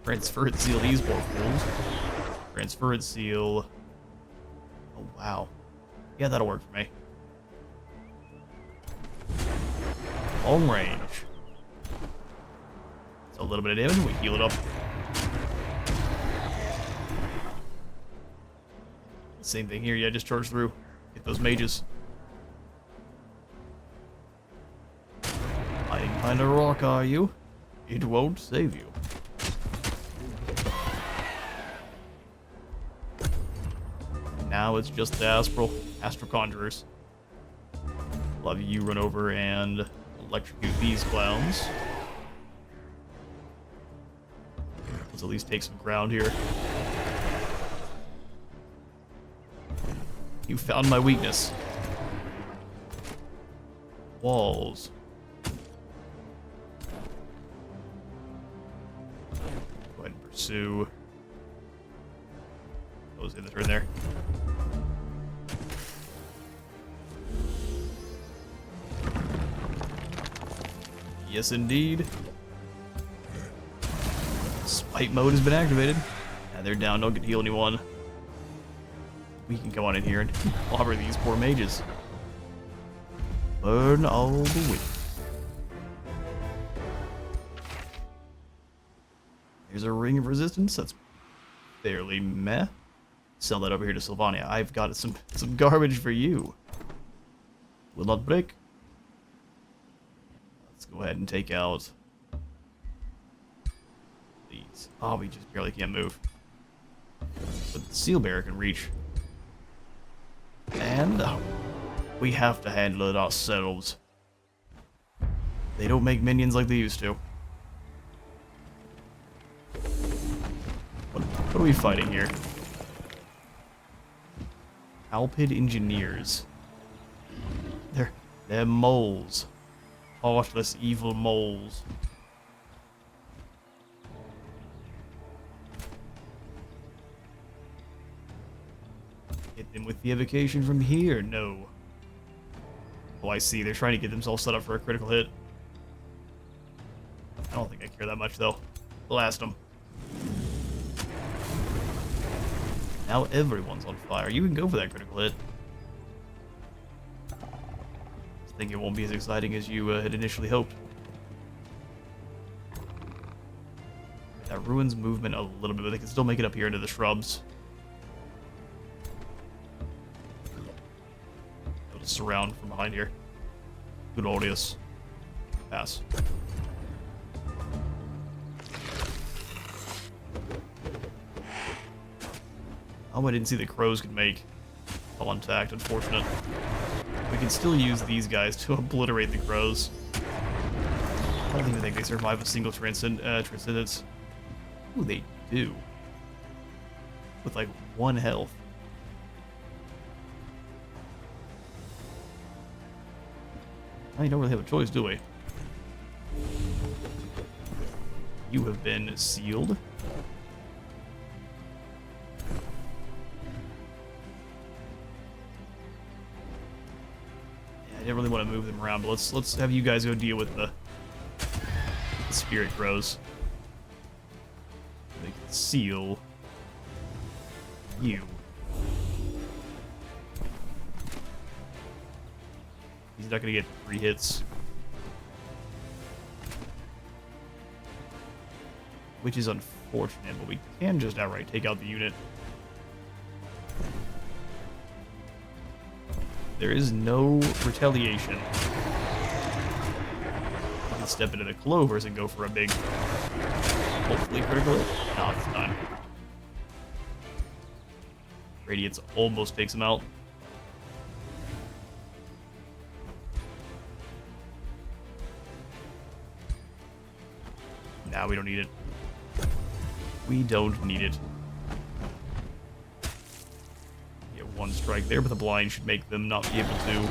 Transferred seal these poor fools. Transferred seal. Oh wow. Yeah, that'll work for me. Long range. So a little bit of damage. We heal it up. Same thing here, yeah, just charge through. Get those mages. Hiding behind a rock, are you? It won't save you. Now it's just the Astral Conjurers. Love you run over and electrocute these clowns. Let's at least take some ground here. You found my weakness. Walls. Go ahead and pursue. Those in the turn there. Yes, indeed. Spite mode has been activated. They're down, don't get to heal anyone. We can come on in here and clobber these poor mages. Burn all the way. There's a ring of resistance. That's fairly meh. Sell that over here to Sylvania. I've got some garbage for you. Will not break. Let's go ahead and take out these. Oh, we just barely can't move. But the seal bearer can reach. And we have to handle it ourselves. They don't make minions like they used to. What are we fighting here? Alpid engineers. They're moles. Heartless, evil moles. Hit them with the evocation from here. No. Oh, I see. They're trying to get themselves set up for a critical hit. I don't think I care that much, though. Blast them. Now everyone's on fire. You can go for that critical hit. I think it won't be as exciting as you had initially hoped. That ruins movement a little bit, but they can still make it up here into the shrubs. They'll just surround from behind here. Good audience. Pass. Oh, I didn't see the crows could make contact, unfortunate. We can still use these guys to obliterate the crows. I don't even think they survive a single transcendence. Ooh, they do. With like 1 health. I don't really have a choice, do we? You have been sealed. I didn't really want to move them around, but let's have you guys go deal with the spirit crows. They can seal you. He's not gonna get 3 hits, which is unfortunate, but we can just outright take out the unit. There is no retaliation. We can step into the clovers and go for a big, hopefully critical hit. No, it's time. Radiance almost takes him out. Nah, we don't need it. We don't need it. Get 1 strike there, but the blind should make them not be able to do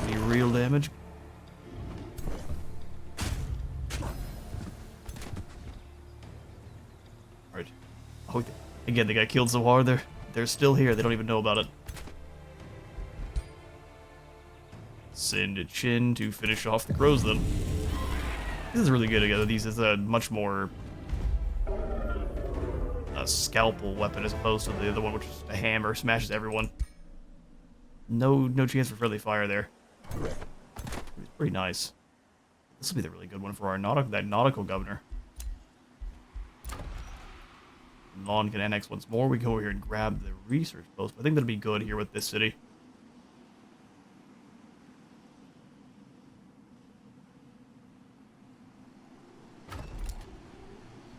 any real damage. Alright. Oh, again, they got killed so hard, they're still here. They don't even know about it. Send Chin to finish off the crows, then. This is really good together. These is a much more scalpel weapon as opposed to the other one, which is a hammer, smashes everyone. No chance for friendly fire there. It's pretty nice. This will be the really good one for our nautical governor. Lon can annex once more. We go over here and grab the research post. I think that'll be good here with this city.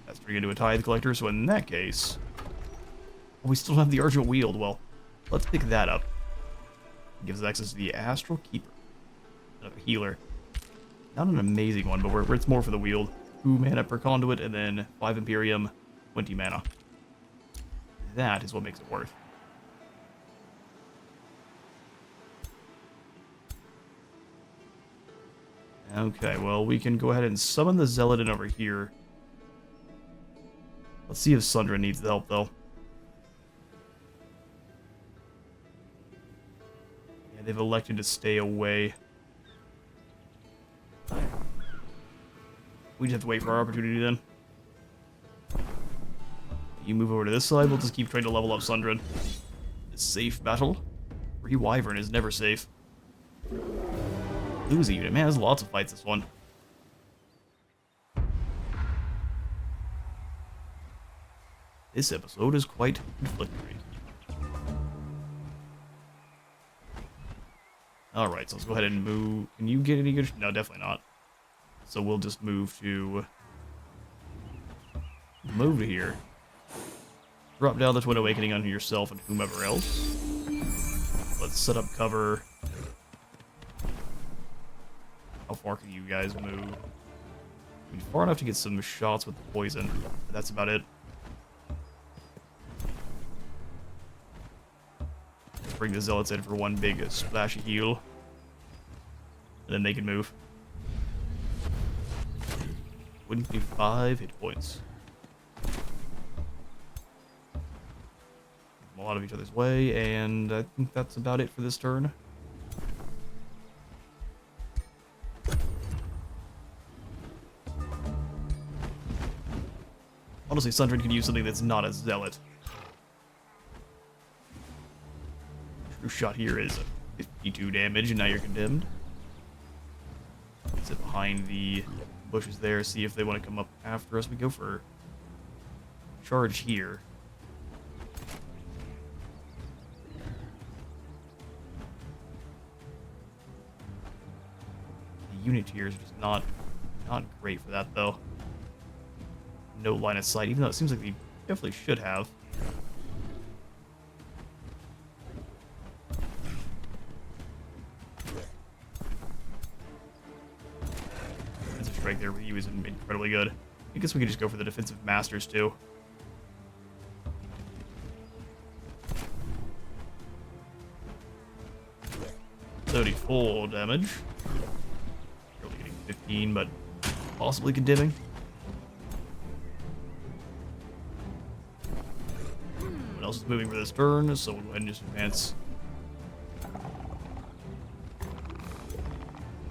That's turning into a tithe collector, so in that case... Oh, we still have the Argent Wield. Well, let's pick that up. It gives us access to the Astral Keeper. Another healer. Not an amazing one, but it's more for the wield. 2 mana per conduit, and then 5 Imperium, 20 mana. That is what makes it worth. Okay, well, we can go ahead and summon the Zealot in over here. Let's see if Sundren needs the help, though. Yeah, they've elected to stay away. We just have to wait for our opportunity, then. You move over to this side, we'll just keep trying to level up Sundren. A safe battle? Wyvern is never safe. Lose a unit. Man, there's lots of fights this one. This episode is quite conflicting. Alright, so let's go ahead and move. Can you get any good? No, definitely not. So we'll just move to here. Drop down the Twin Awakening on yourself and whomever else. Let's set up cover. How far can you guys move? I mean, far enough to get some shots with the poison. But that's about it. Bring the Zealots in for one big splashy heal. And then they can move. 25 hit points. A lot of each other's way, and I think that's about it for this turn. Honestly, Sundren could use something that's not a Zealot. True shot here is 52 damage, and now you're condemned. Sit behind the bushes there, see if they want to come up after us. We go for charge here. The unit tiers are just not great for that, though. No line of sight, even though it seems like they definitely should have. That's a strike there, but he was incredibly good. I guess we could just go for the defensive masters, too. $34 damage. Really getting 15, but possibly condemning. Everyone else is moving for this turn, so we'll go ahead and just advance.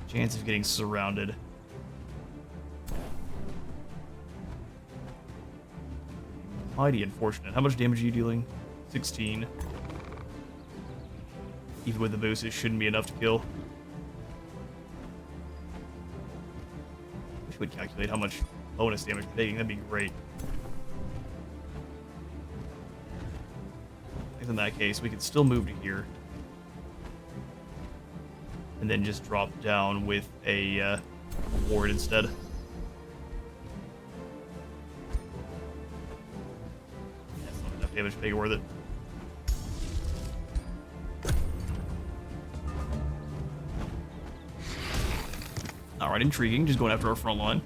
Chance of getting surrounded. Mighty unfortunate. How much damage are you dealing? 16. Even with the boost, it shouldn't be enough to kill. Wish we would calculate how much bonus damage we're taking. That'd be great. I think in that case, we could still move to here. And then just drop down with a ward instead. That's not enough damage to make it worth it. Alright, intriguing. Just going after our front line.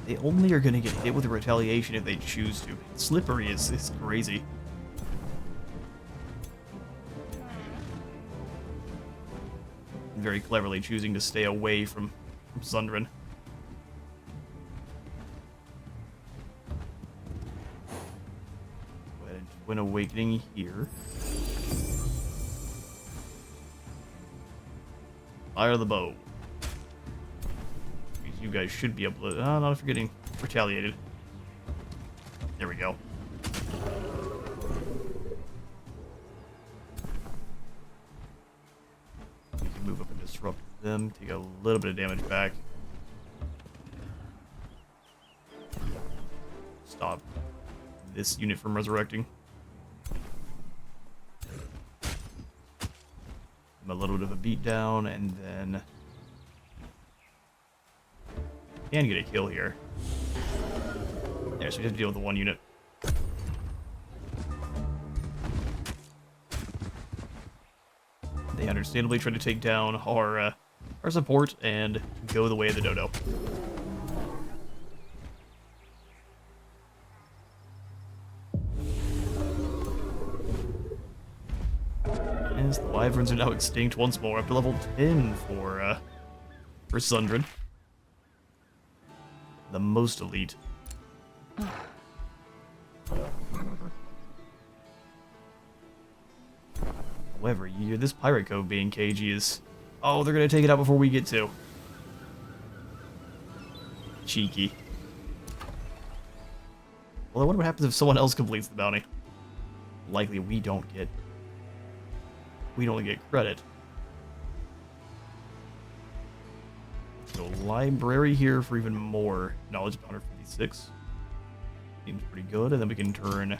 They only are going to get hit with a retaliation if they choose to. Slippery is crazy. Very cleverly choosing to stay away from Sundren. Go ahead and Twin Awakening here. Fire the bow. You guys should be able to... not if you're getting retaliated. There we go. You can move up and disrupt them. Take a little bit of damage back. Stop this unit from resurrecting. A little bit of a beatdown, and then can get a kill here. There, so we have to deal with the one unit. They understandably try to take down our support and go the way of the dodo. wyverns. The wyverns are now extinct once more, up to level 10 for Sundren. The most elite. However, this pirate cove being cagey is... Oh, they're gonna take it out before we get to. Cheeky. Well, I wonder what happens if someone else completes the bounty. Likely we don't get credit. So library here for even more knowledge, 156. Seems pretty good, and then we can turn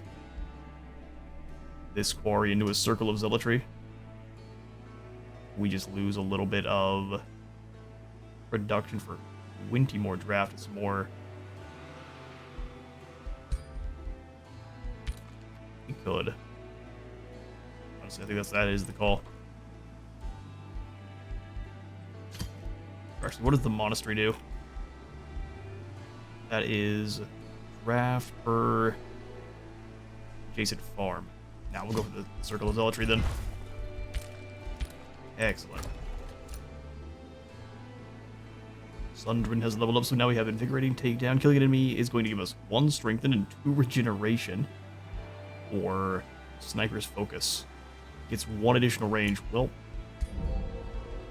this quarry into a circle of zealotry. We just lose a little bit of production for Wintimore draft. It's more... We could. Honestly, I think that is the call. Actually, what does the monastery do? That is draft per adjacent farm. Now we'll go for the circle of zealotry then. Excellent. Sundren has leveled up, so now we have invigorating takedown. Killing an enemy is going to give us 1 strengthen and 2 regeneration. Or sniper's focus. Gets 1 additional range. Well,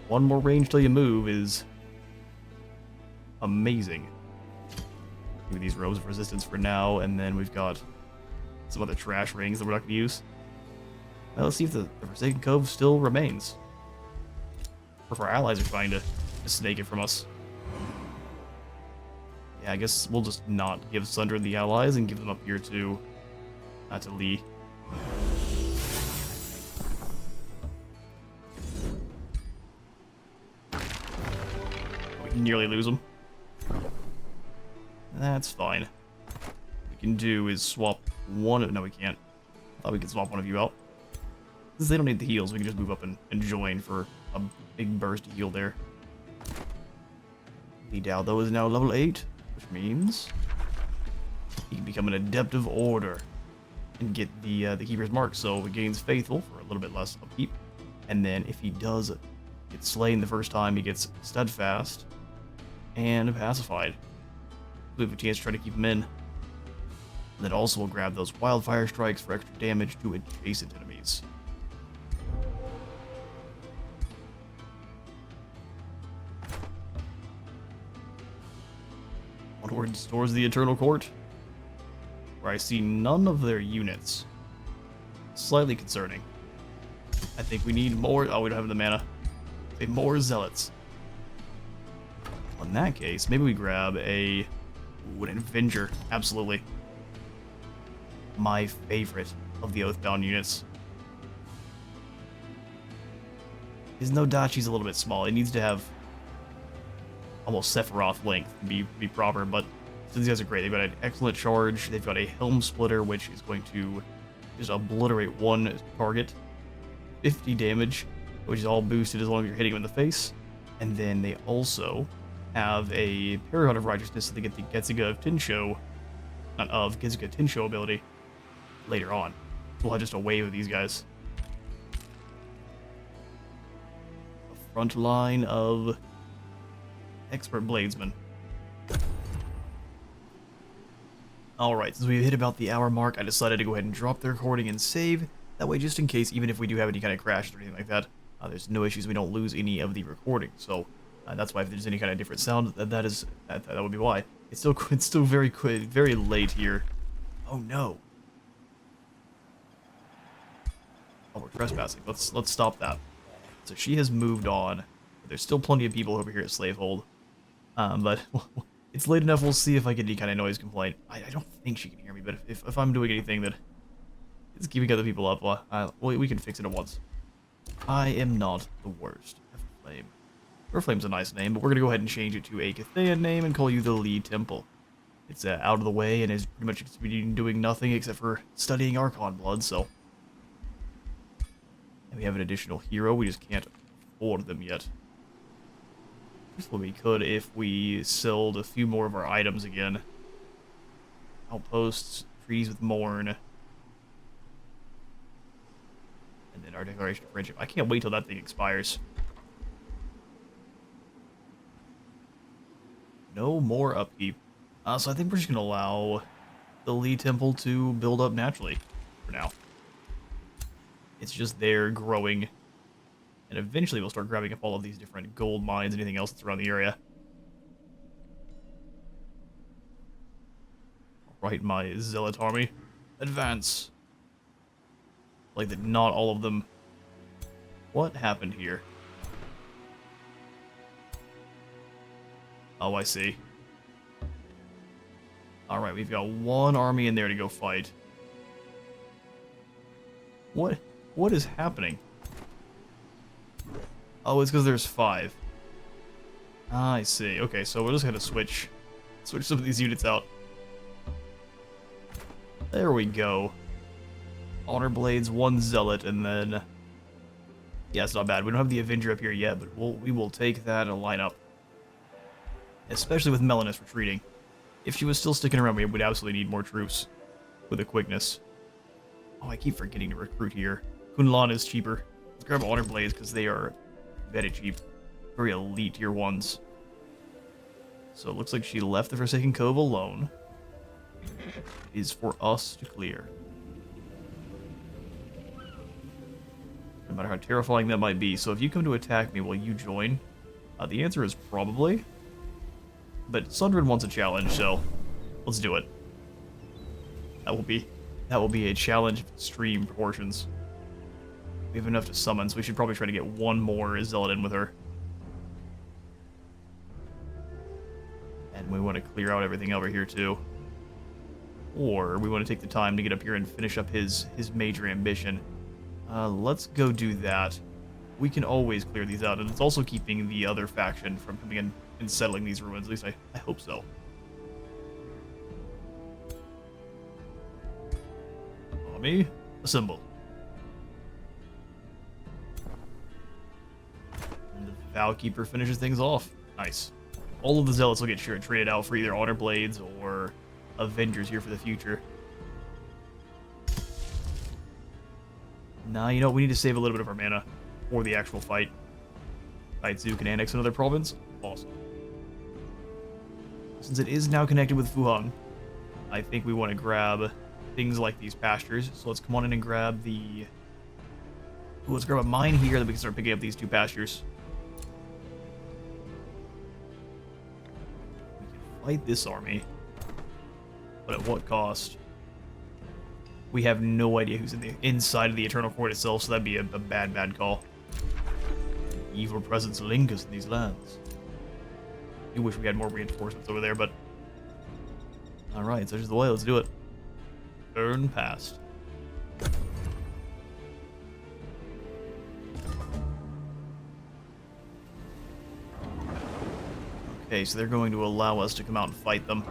1 more range till you move is amazing. Give me these robes of resistance for now, and then we've got some other trash rings that we're not going to use. Well, let's see if the Forsaken Cove still remains. Or if our allies are trying to snake it from us. Yeah, I guess we'll just not give Sundren the allies and give them up here to Lee. We can nearly lose them. That's fine. What we can do is swap one... No, we can't. I thought we could swap one of you out. Since they don't need the heals, we can just move up and join for a big burst of heal there. Lee Dao, though, is now level 8, which means he can become an Adept of Order and get the Keeper's Mark, so it gains Faithful for a little bit less upkeep. And then if he does get slain the first time, he gets Steadfast and Pacified. We have a chance to try to keep him in. And then also we'll grab those Wildfire Strikes for extra damage to adjacent enemies. Onwards towards the Eternal Court, where I see none of their units. Slightly concerning. I think we need more... Oh, we don't have the mana. We need more Zealots. Well, in that case, maybe we grab a... Ooh, an Avenger. Absolutely. My favorite of the Oathbound units. His Nodachi's a little bit small. It needs to have almost Sephiroth length to be proper, but these guys are great. They've got an excellent charge. They've got a Helm Splitter, which is going to just obliterate one target. 50 damage, which is all boosted as long as you're hitting him in the face. And then they also have a Paragon of Righteousness, so they get the Getsuga of Tinsho, Getsuga Tinsho ability later on. We'll have just a wave of these guys. A front line of Expert Bladesmen. Alright, since we've hit about the hour mark, I decided to go ahead and drop the recording and save. That way, just in case, even if we do have any kind of crashes or anything like that, there's no issues, we don't lose any of the recording. So, that's why if there's any kind of different sound, that would be why. It's still very late here. Oh no. Oh, we're trespassing. Let's stop that. So she has moved on. There's still plenty of people over here at Slavehold. But it's late enough, we'll see if I get any kind of noise complaint. I don't think she can hear me, but if I'm doing anything that is keeping other people up, well, we can fix it at once. I am not the worst. Everflame. Everflame's a nice name, but we're going to go ahead and change it to a Cathayan name and call you the Lee Temple. It's out of the way and is pretty much doing nothing except for studying Archon blood, so... And we have an additional hero, we just can't afford them yet. Here's what we could if we sold a few more of our items again. Outposts, trees with Morn. And And our declaration of friendship. I can't wait till that thing expires. No more upkeep. So I think we're just going to allow the Lee Temple to build up naturally for now. It's just there growing. And eventually we'll start grabbing up all of these different gold mines and anything else that's around the area. Alright, my zealot army. Advance. Like that not all of them... What happened here? Oh, I see. Alright, we've got one army in there to go fight. What is happening? Oh, it's because there's 5. Ah, I see. Okay, so we're just gonna switch some of these units out. There we go. Honor Blades, 1 Zealot, and then... Yeah, it's not bad. We don't have the Avenger up here yet, but we will take that and line up. Especially with Melanus retreating. If she was still sticking around, we would absolutely need more troops with a quickness. Oh, I keep forgetting to recruit here. Kunlan is cheaper. Let's grab Honor Blades because they are very cheap. Very elite tier 1s. So it looks like she left the Forsaken Cove alone. It is for us to clear. No matter how terrifying that might be. So if you come to attack me, will you join? The answer is probably. But Sundren wants a challenge, so let's do it. That will be a challenge of extreme proportions. We have enough to summon, so we should probably try to get one more Zealot in with her. And we want to clear out everything over here too. Or we want to take the time to get up here and finish up his major ambition. Let's go do that. We can always clear these out, and it's also keeping the other faction from coming in and settling these ruins. At least I hope so. Army, assemble. And the Vowkeeper finishes things off. Nice. All of the Zealots will get traded out for either Honor Blades or Avengers here for the future. Nah, you know what? We need to save a little bit of our mana for the actual fight. Taizu can annex another province. Awesome. Since it is now connected with Fuhang, I think we want to grab things like these pastures. So let's come on in and grab the... Ooh, let's grab a mine here that we can start picking up these 2 pastures. We can fight this army. But at what cost? We have no idea who's inside of the Eternal Court itself, so that'd be a bad call. Evil presence lingers in these lands. I wish we had more reinforcements over there, but... Alright, such is the way, let's do it. Turn past. Okay, so they're going to allow us to come out and fight them.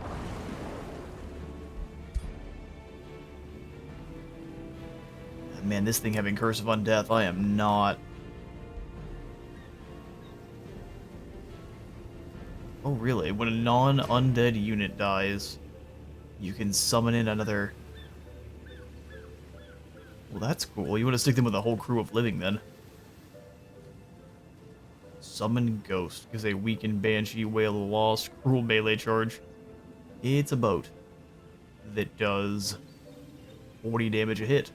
Man, this thing having Curse of Undeath, I am not... Oh, really? When a non-undead unit dies, you can summon in another... Well, that's cool. You want to stick them with a whole crew of living, then. Summon Ghost. Because a weakened Banshee, Wail of the Lost, Cruel Melee Charge. It's a boat that does 40 damage a hit.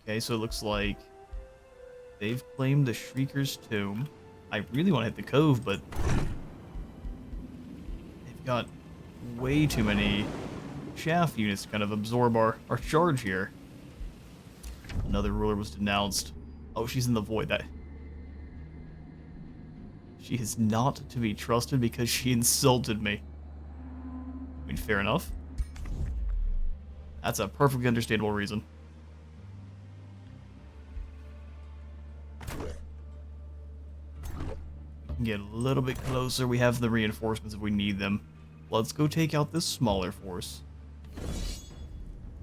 Okay, so it looks like they've claimed the Shrieker's Tomb. I really want to hit the Cove, but they've got way too many chaff units to kind of absorb our charge here. Another ruler was denounced. Oh, she's in the void. She is not to be trusted because she insulted me. I mean, fair enough. That's a perfectly understandable reason. Get a little bit closer. We have the reinforcements if we need them. Let's go take out this smaller force.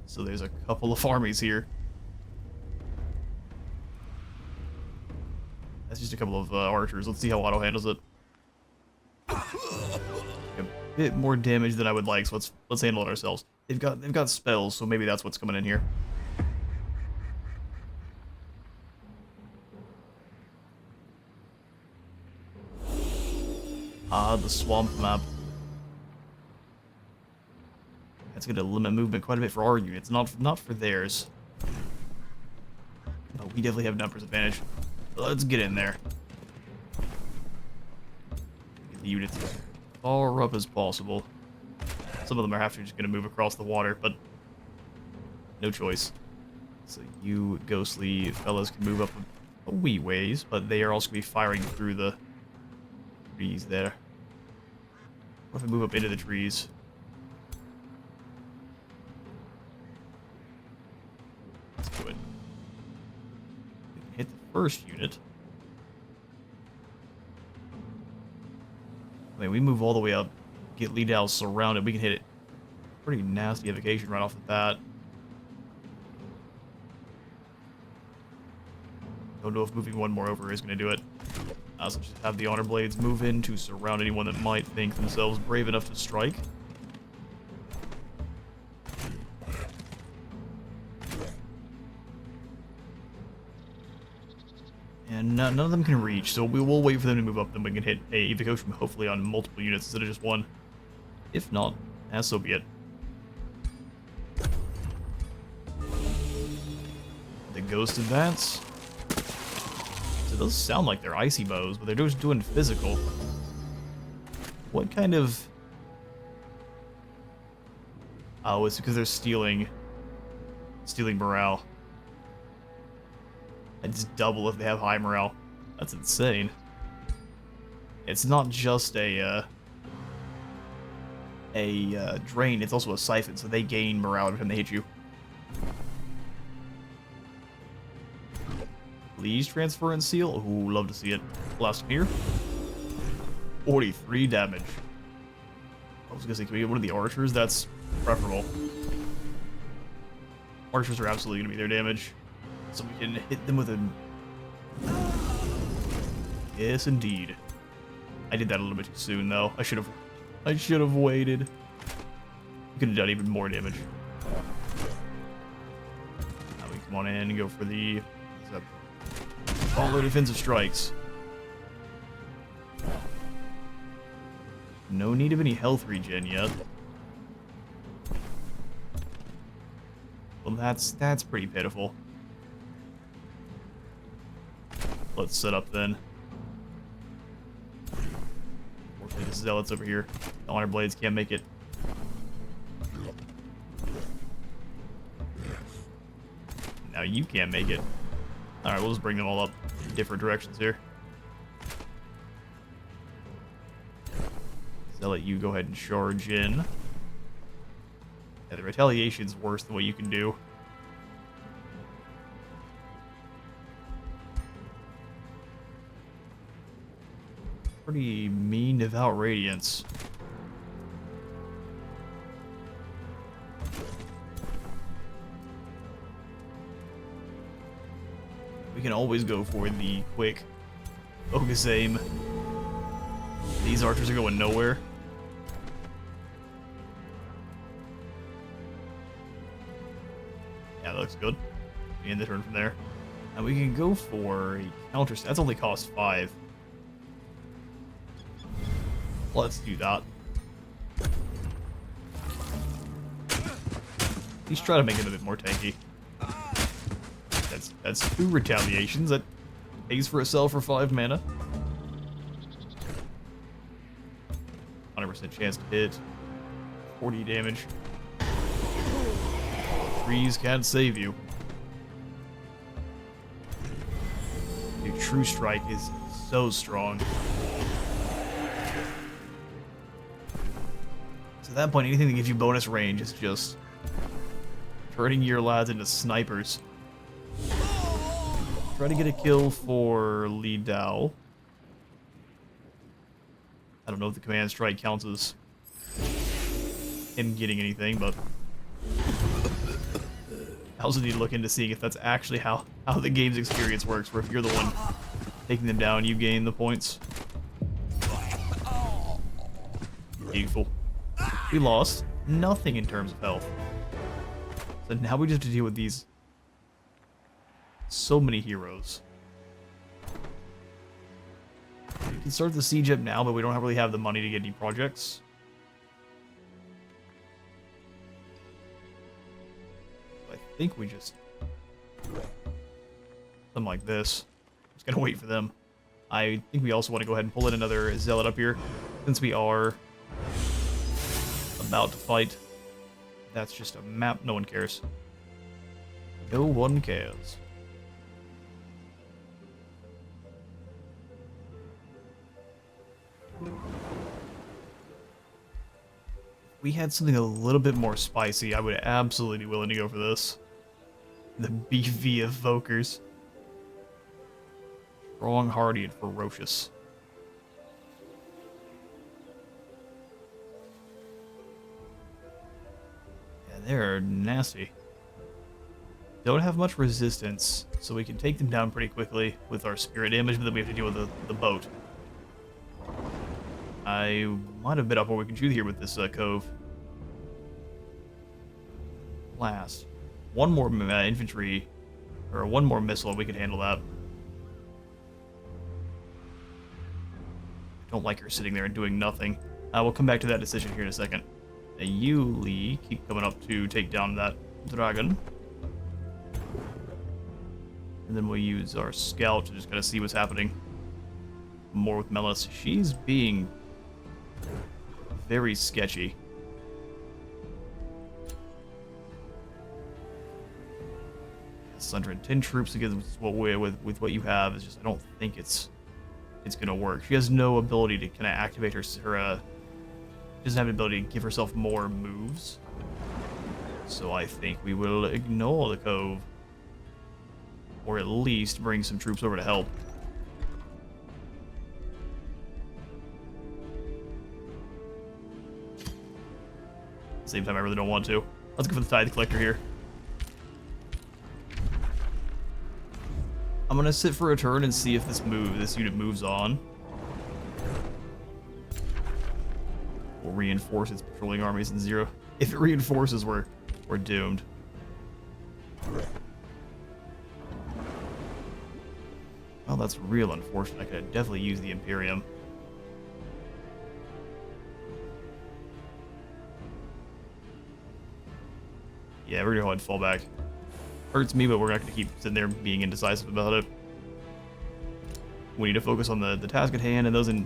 So there's a couple of armies here. That's just just a couple of archers. Let's see how auto handles it. A bit more damage than I would like, so let's handle it ourselves. They've got spells, so maybe that's what's coming in here. Ah, the swamp map. That's going to limit movement quite a bit for our units, not for theirs. But we definitely have numbers advantage. Let's get in there. Get the units as far up as possible. Some of them are just going to move across the water, but no choice. So you ghostly fellas can move up a wee ways, but they are also going to be firing through the trees there. What if I move up into the trees? Let's do it. We can hit the first unit. I mean, we move all the way up, get Lee Dow surrounded, we can hit it. Pretty nasty evocation right off the bat. Don't know if moving one more over is going to do it. So just have the Honor Blades move in to surround anyone that might think themselves brave enough to strike. And none of them can reach, so we will wait for them to move up, then we can hit a evocation hopefully on multiple units instead of just one. If not, so be it. The Ghost advance. It does sound like they're icy bows, but they're just doing physical. What kind of... Oh, it's because they're stealing morale. It's double if they have high morale. That's insane. It's not just a drain, it's also a siphon, so they gain morale every time they hit you. Please transfer and seal. Ooh, love to see it. Blast here. 43 damage. I was gonna say, can we get one of the archers? That's preferable. Archers are absolutely gonna be their damage. So we can hit them with a... Yes, indeed. I did that a little bit too soon, though. I should have waited. Could have done even more damage. Now we come on in and go for the... all their defensive strikes. No need of any health regen yet. Well, that's pretty pitiful. Let's set up then. Unfortunately, the zealots over here. The Honor Blades can't make it. Now you can't make it. Alright, we'll just bring them all up in different directions here. Zealot, you go ahead and charge in. Yeah, the retaliation's worse than what you can do. Pretty mean Devout Radiance. We can always go for the quick focus aim. These archers are going nowhere. Yeah, that looks good. We end the turn from there. And we can go for a counter. That's only cost 5. Let's do that. At least try to make it a bit more tanky. That's 2 retaliations. That pays for itself for 5 mana. 100% chance to hit. 40 damage. Trees can't save you. Your True Strike is so strong. So at that point, anything that gives you bonus range is just turning your lads into snipers. Try to get a kill for Lee Dow. I don't know if the command strike counts as him getting anything, but I also need to look into seeing if that's actually how the game's experience works, where if you're the one taking them down, you gain the points. Beautiful. We lost nothing in terms of health. So now we just have to deal with these. So many heroes. We can start the siege up now, but we don't really have the money to get any projects. I think we just... something like this. Just gonna wait for them. I think we also want to go ahead and pull in another zealot up here, since we are about to fight. That's just a map. No one cares. No one cares. If we had something a little bit more spicy, I would absolutely be willing to go for this. The beefy evokers. Strong, hardy, and ferocious. Yeah, they're nasty. Don't have much resistance, so we can take them down pretty quickly with our spirit damage, but then we have to deal with the boat. I might have bit up what we can shoot here with this cove. Last. One more infantry, or one more missile, we could handle that. I don't like her sitting there and doing nothing. We'll come back to that decision here in a second. You, Lee, keep coming up to take down that dragon. And then we'll use our scout to just kind of see what's happening. More with Melis. She's being very sketchy. Sundren, 10 troops against with what you have is just, I don't think it's gonna work. She has no ability to kind of activate her she doesn't have the ability to give herself more moves. So I think we will ignore the cove. Or at least bring some troops over to help. At the same time, I really don't want to. Let's go for the Tithe Collector here. I'm gonna sit for a turn and see if this unit moves on. Or reinforce its patrolling armies in 0. If it reinforces, we're doomed. Well, that's real unfortunate. I could definitely use the Imperium. Yeah, we're gonna go ahead and fall back. Hurts me, but we're not gonna keep sitting there being indecisive about it. We need to focus on the task at hand, and those the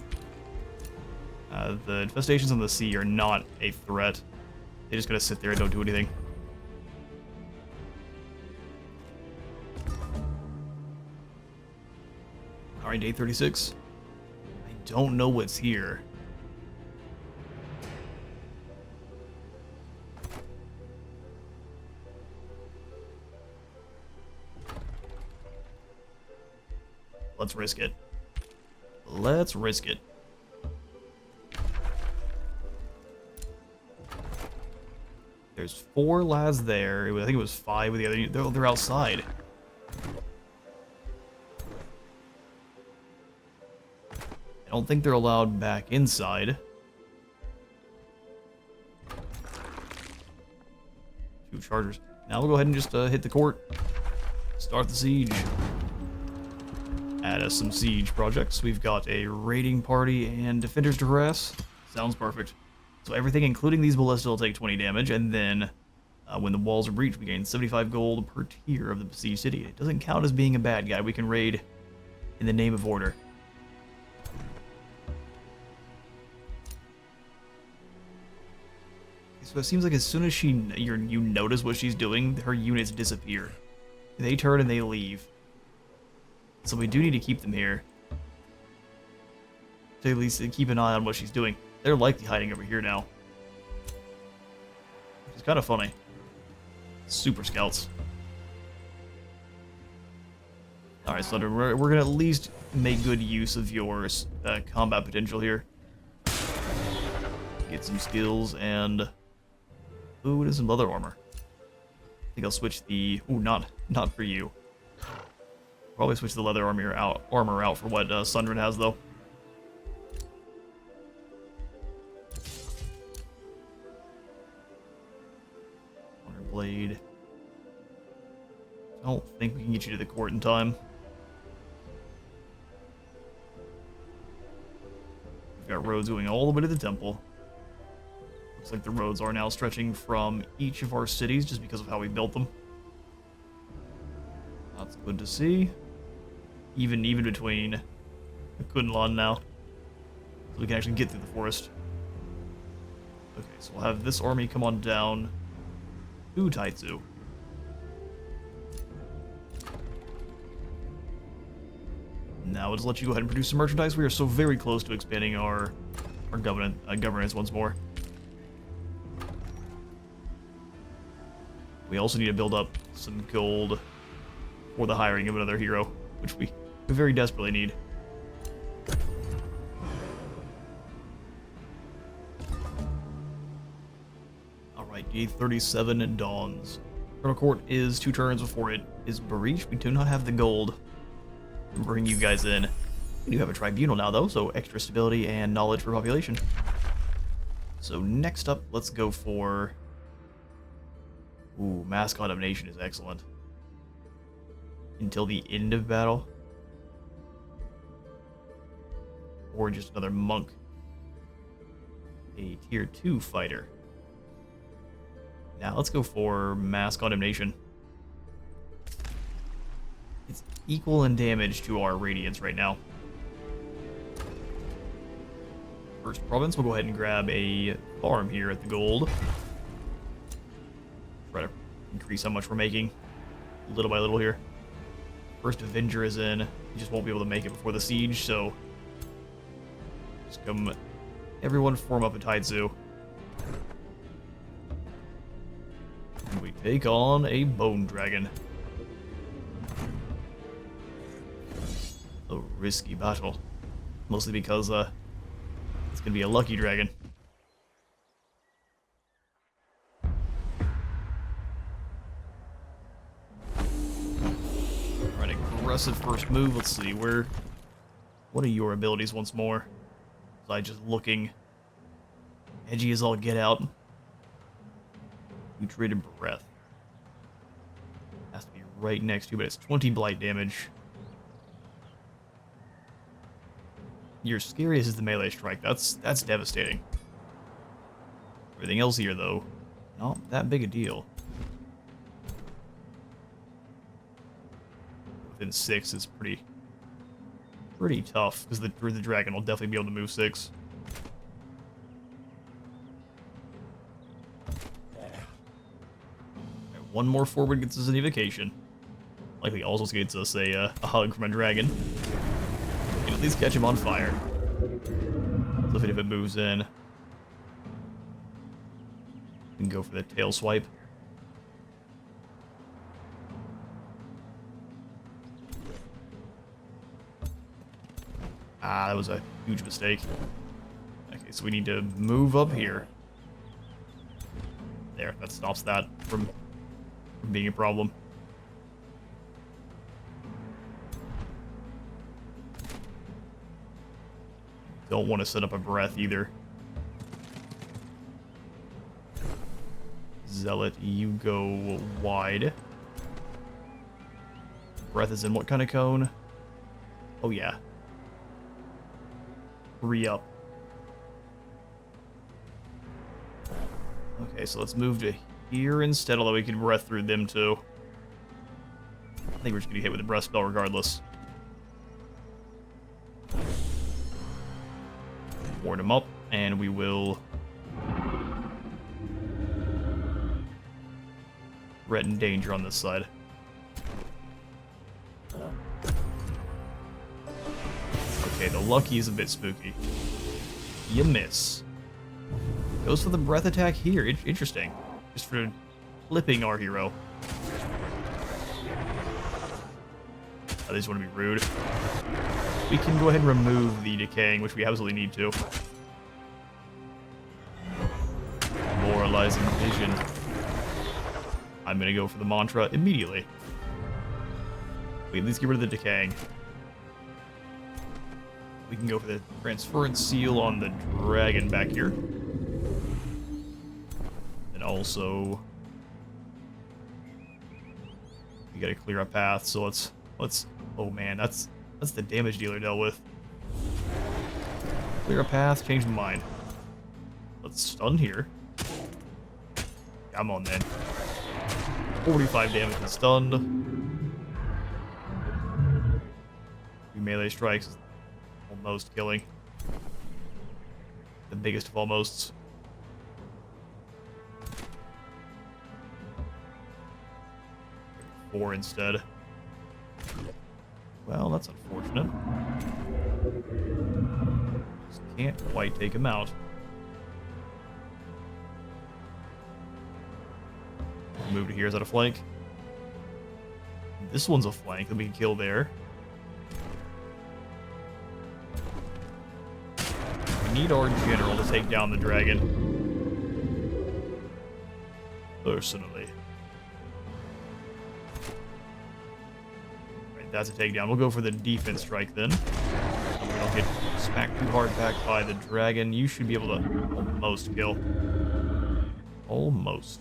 infestations on the sea are not a threat. They just gotta sit there and don't do anything. Alright, day 36. I don't know what's here. Let's risk it. Let's risk it. There's 4 lads there. I think it was 5 with the other. They're outside. I don't think they're allowed back inside. 2 chargers. Now we'll go ahead and just hit the court. Start the siege. Add us some siege projects. We've got a raiding party and defenders to harass. Sounds perfect. So everything, including these ballistas, will take 20 damage, and then when the walls are breached, we gain 75 gold per tier of the besieged city. It doesn't count as being a bad guy. We can raid in the name of order. So it seems like as soon as you notice what she's doing, her units disappear. They turn and they leave. So we do need to keep them here. To at least keep an eye on what she's doing. They're likely hiding over here now. Which is kind of funny. Super scouts. Alright, Sundren, we're going to at least make good use of your combat potential here. Get some skills and... Ooh, it is some leather armor. I think I'll switch the... Ooh, not for you. Probably switch the leather armor out for what Sundren has, though. Honor Blade. I don't think we can get you to the court in time. We've got roads going all the way to the temple. Looks like the roads are now stretching from each of our cities just because of how we built them. That's good to see. Even between Kunlun now. So we can actually get through the forest. Okay, so we'll have this army come on down to Taitsu. Now let's let you go ahead and produce some merchandise. We are so very close to expanding our governance once more. We also need to build up some gold for the hiring of another hero, which we very desperately need. Alright, day 37 dawns. Eternal Court is 2 turns before it is breached. We do not have the gold to bring you guys in. We do have a tribunal now, though, so extra stability and knowledge for population. So next up, let's go for... Ooh, Mass Condemnation is excellent. Until the end of battle. Or just another monk. A tier 2 fighter. Now let's go for Mass Condemnation. It's equal in damage to our Radiance right now. First province, we'll go ahead and grab a farm here at the gold. Try to increase how much we're making little by little here. First Avenger is in. He just won't be able to make it before the siege, so just come everyone form up a Taitsu. And we take on a Bone Dragon. A risky battle. Mostly because it's gonna be a lucky dragon. Aggressive first move. Let's see, what are your abilities once more? Was I just looking edgy as all get out? Putrid Breath. Has to be right next to you, but it's 20 blight damage. Your scariest is the melee strike. That's devastating. Everything else here, though, not that big a deal. Within 6 is pretty tough, because the dragon will definitely be able to move 6. Right, one more forward gets us an evocation. Likely also gets us a hug from a dragon. We can at least catch him on fire. So if it moves in, we can go for the tail swipe. Ah, that was a huge mistake. Okay, so we need to move up here. There, that stops that from being a problem. Don't want to set up a breath either. Zealot, you go wide. Breath is in what kind of cone? Oh yeah. Re-up. Okay, so let's move to here instead, although we can breath through them too. I think we're just gonna get hit with a breath spell regardless. Ward him up, and we will threaten danger on this side. Okay, the lucky is a bit spooky. You miss. Goes for the breath attack here. Interesting. Just for flipping our hero. I just want to be rude. We can go ahead and remove the decaying, which we absolutely need to. Moralizing vision. I'm gonna go for the mantra immediately. We at least get rid of the decaying. We can go for the transference seal on the dragon back here. And also, we gotta clear a path, so let's oh man, that's the damage dealer dealt with. Clear a path, change my mind. Let's stun here. Come on then. 45 damage and stunned. 3 melee strikes. Almost killing. The biggest of almosts. Four instead. Well, that's unfortunate. Just can't quite take him out. Move to here. Is that a flank? This one's a flank that we can kill there. We need our general to take down the dragon. Personally. Right, that's a takedown. We'll go for the defense strike then. So we don't get smacked too hard back by the dragon. You should be able to almost kill. Almost.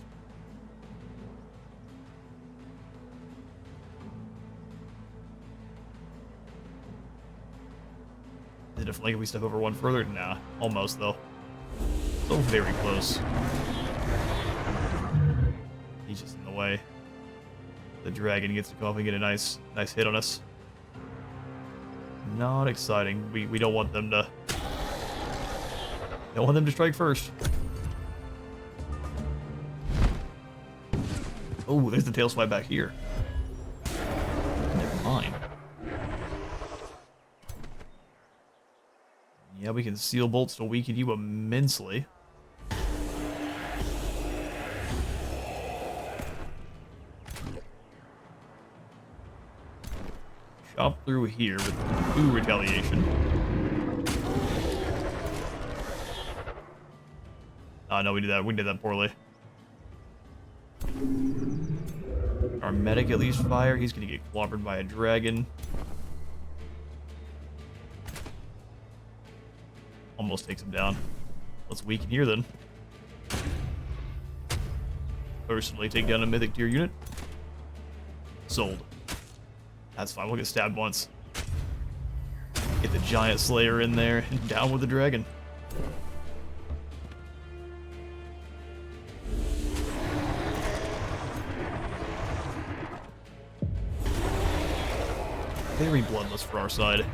Is it a flank if we step over one further? Nah, almost though. So very close. He's just in the way. The dragon gets to come up and get a nice hit on us. Not exciting. We don't want them to. Don't want them to strike first. Oh, there's the tail swipe back here. Never mind. Yeah, we can seal bolts to weaken you immensely. Chop through here with 2 retaliation. Ah, no, we did that. We did that poorly. Our medic at least fire. He's gonna get clobbered by a dragon. Almost takes him down. Let's weaken here then. Personally, take down a mythic tier unit. Sold. That's fine, we'll get stabbed once. Get the giant slayer in there and down with the dragon. Very bloodless for our side.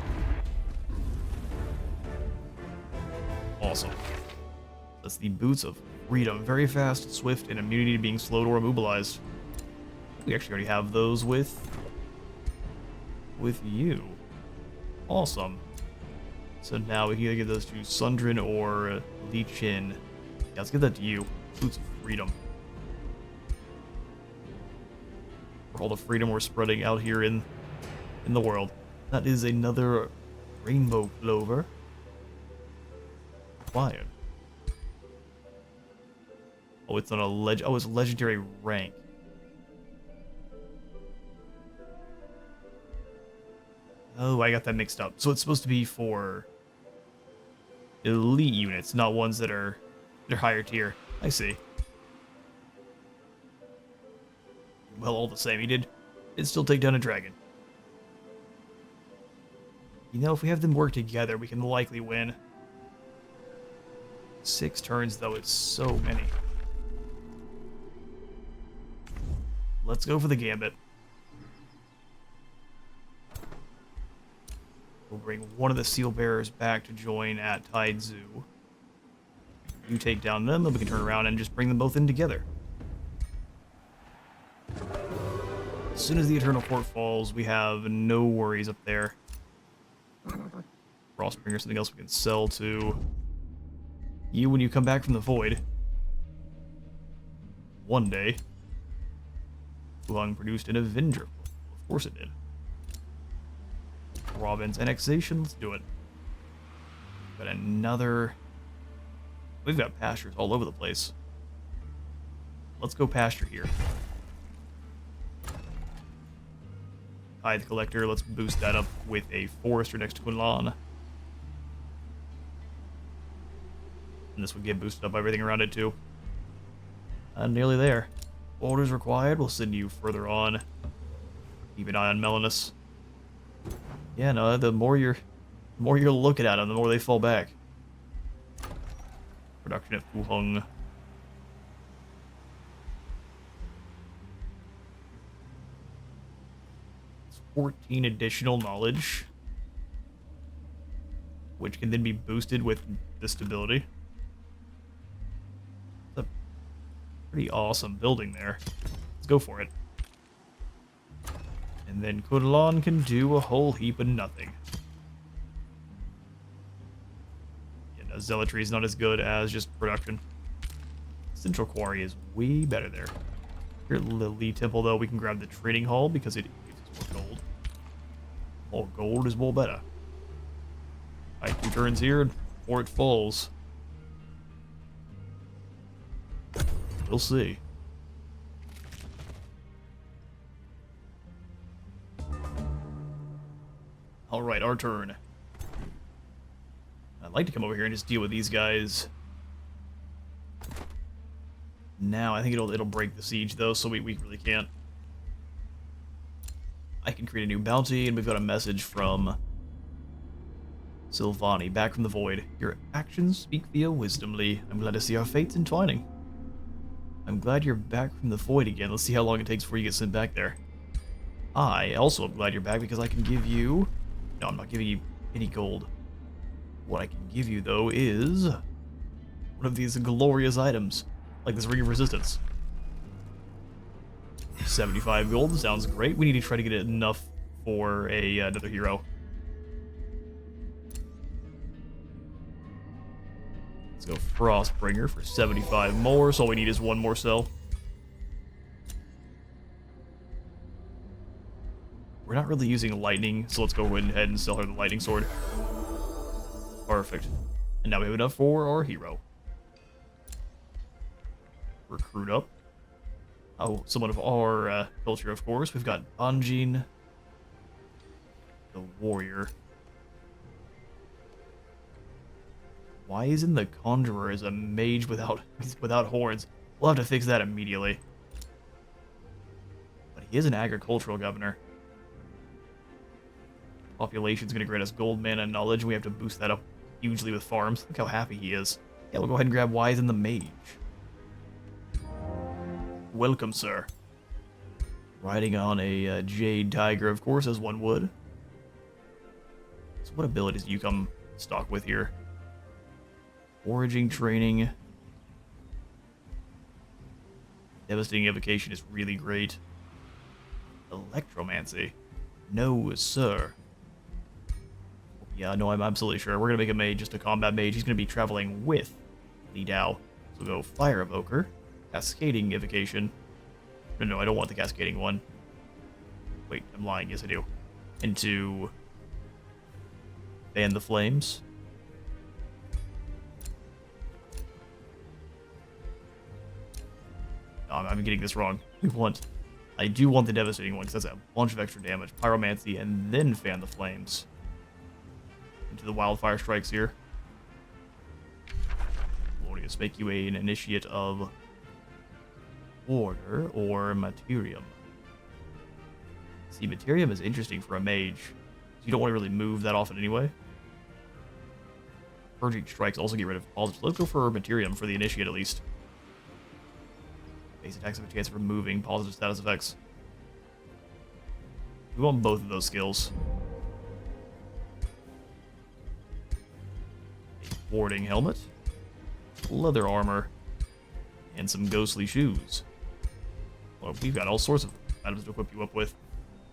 Awesome. That's the Boots of Freedom. Very fast, swift, and immunity to being slowed or immobilized. We actually already have those with you. Awesome. So now we can either give those to Sundren or Li Chin. Yeah, let's give that to you. Boots of Freedom. For all the freedom we're spreading out here in the world. That is another rainbow clover. Acquired. Oh, it's on a it's legendary rank. Oh, I got that mixed up. So it's supposed to be for elite units, not ones that are higher tier. I see. Well, all the same, it'd still take down a dragon. You know, if we have them work together, we can likely win. 6 turns, though, it's so many. Let's go for the gambit. We'll bring one of the seal bearers back to join at Tide Zoo. You take down them, then we can turn around and just bring them both in together. As soon as the Eternal Court falls, we have no worries up there. Frostbringer, something else we can sell to you when you come back from the void. One day. Dueling produced an Avenger. Of course it did. Robin's annexation, let's do it. Got another. We've got pastures all over the place. Let's go pasture here. Tithe Collector. Let's boost that up with a Forester next to Quinlan. And this would get boosted up by everything around it too. Nearly there. Orders required. We'll send you further on. Keep an eye on Melanus. Yeah, no, the more you're looking at them, the more they fall back. Production at Fuheng. It's 14 additional knowledge, which can then be boosted with the stability. It's a pretty awesome building there. Let's go for it. And then Kunlun can do a whole heap of nothing. Yeah, no, Zealotry is not as good as just production. Central Quarry is way better there. Here at Lily Temple, though, we can grab the Trading Hall because it gives us more gold. More gold is more better. Alright, 2 turns here, or it falls. We'll see. Alright, our turn. I'd like to come over here and just deal with these guys. Now, I think it'll break the siege, though, so we really can't. I can create a new bounty, and we've got a message from Silvani, back from the void. Your actions speak via wisdomly. I'm glad to see our fates entwining. I'm glad you're back from the void again. Let's see how long it takes before you get sent back there. I also am glad you're back because I can give you... No, I'm not giving you any gold. What I can give you, though, is one of these glorious items, like this Ring of Resistance. 75 gold sounds great. We need to try to get enough for another hero. Let's go Frostbringer for 75 more, so all we need is 1 more cell. We're not really using lightning, so let's go ahead and sell her the lightning sword. Perfect. And now we have enough for our hero. Recruit up. Oh, someone of our culture, of course. We've got Anjin, the warrior. Why isn't the conjurer as a mage without horns? We'll have to fix that immediately. But he is an agricultural governor. Population's going to grant us gold, mana, and knowledge, and we have to boost that up hugely with farms. Look how happy he is. Yeah, we'll go ahead and grab Wise and the Mage. Welcome, sir. Riding on a Jade Tiger, of course, as one would. So what abilities do you come stock with here? Foraging, training. Devastating Evocation is really great. Electromancy. No, sir. Yeah, no, I'm absolutely sure. We're going to make a mage, just a combat mage. He's going to be traveling with Li Dao. So we'll go Fire Evoker. Cascading Evocation. No, I don't want the Cascading one. Wait, I'm lying. Yes, I do. Into Fan the Flames. No, I'm getting this wrong. I do want the Devastating one, because that's a bunch of extra damage. Pyromancy, and then Fan the Flames. Into the Wildfire Strikes here. Glorious. Make you an initiate of Order or Materium. See, Materium is interesting for a mage. You don't want to really move that often anyway. Purging Strikes also get rid of positive. Let's go for Materium for the initiate at least. Base attacks have a chance of removing positive status effects. We want both of those skills. A warding helmet, leather armor, and some ghostly shoes. Well, we've got all sorts of items to equip you up with.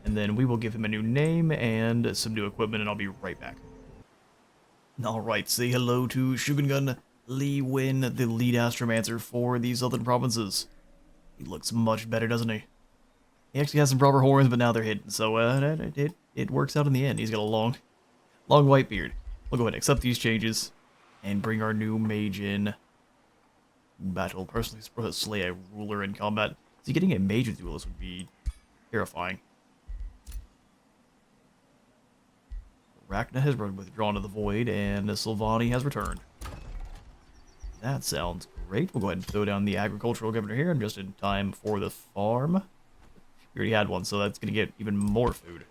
And then we will give him a new name and some new equipment, and I'll be right back. Alright, say hello to Shogungun Li Win, the lead astromancer for the southern provinces. He looks much better, doesn't he? He actually has some proper horns, but now they're hidden, so it works out in the end. He's got a long white beard. We'll go ahead and accept these changes and bring our new mage in. Battle. Personally, slay a ruler in combat. See, getting a mage with duelist would be terrifying. Rachna has withdrawn to the void, and Sylvani has returned. That sounds great. We'll go ahead and throw down the agricultural governor here, just in time for the farm. We already had one, so that's going to get even more food.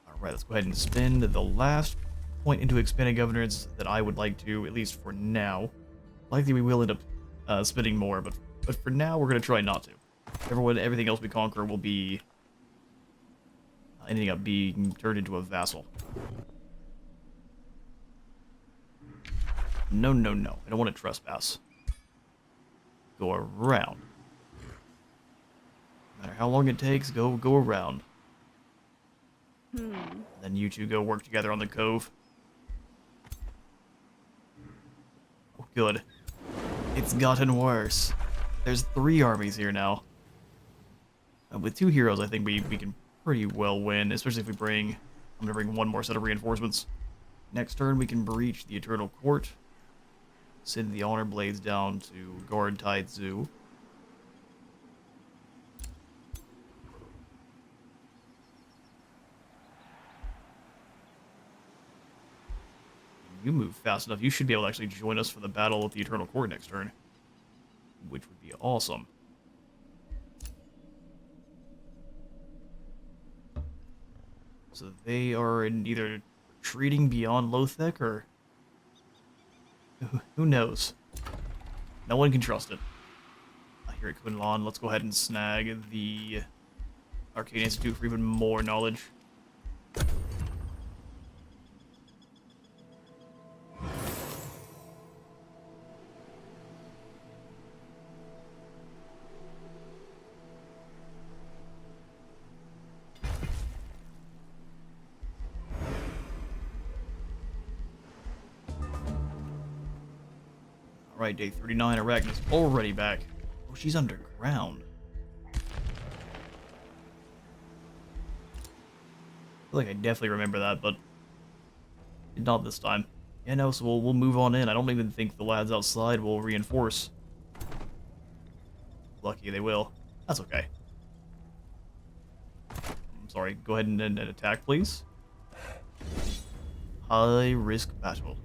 Alright, let's go ahead and spend the last point into expanded governance that I would like to, at least for now. Likely we will end up spending more, but for now we're going to try not to. Everything else we conquer will be ending up being turned into a vassal. No, no, no. I don't want to trespass. Go around. No matter how long it takes, go around. Then you two go work together on the cove. Oh, good. It's gotten worse. There's 3 armies here now. With 2 heroes, I think we can pretty well win, especially if we bring... I'm going to bring 1 more set of reinforcements. Next turn, we can breach the Eternal Court. Send the Honor Blades down to guard Taizu. You move fast enough, you should be able to actually join us for the battle with the Eternal Court next turn. Which would be awesome. So they are in either retreating beyond Lothek, or... Who knows? No one can trust it. Here at Kunlan, let's go ahead and snag the Arcane Institute for even more knowledge. Alright, day 39, Arachna's already back. Oh, she's underground. I feel like I definitely remember that, but not this time. Yeah, no, so we'll move on in. I don't even think the lads outside will reinforce. Lucky they will. That's okay. I'm sorry, go ahead and attack, please. High risk battle.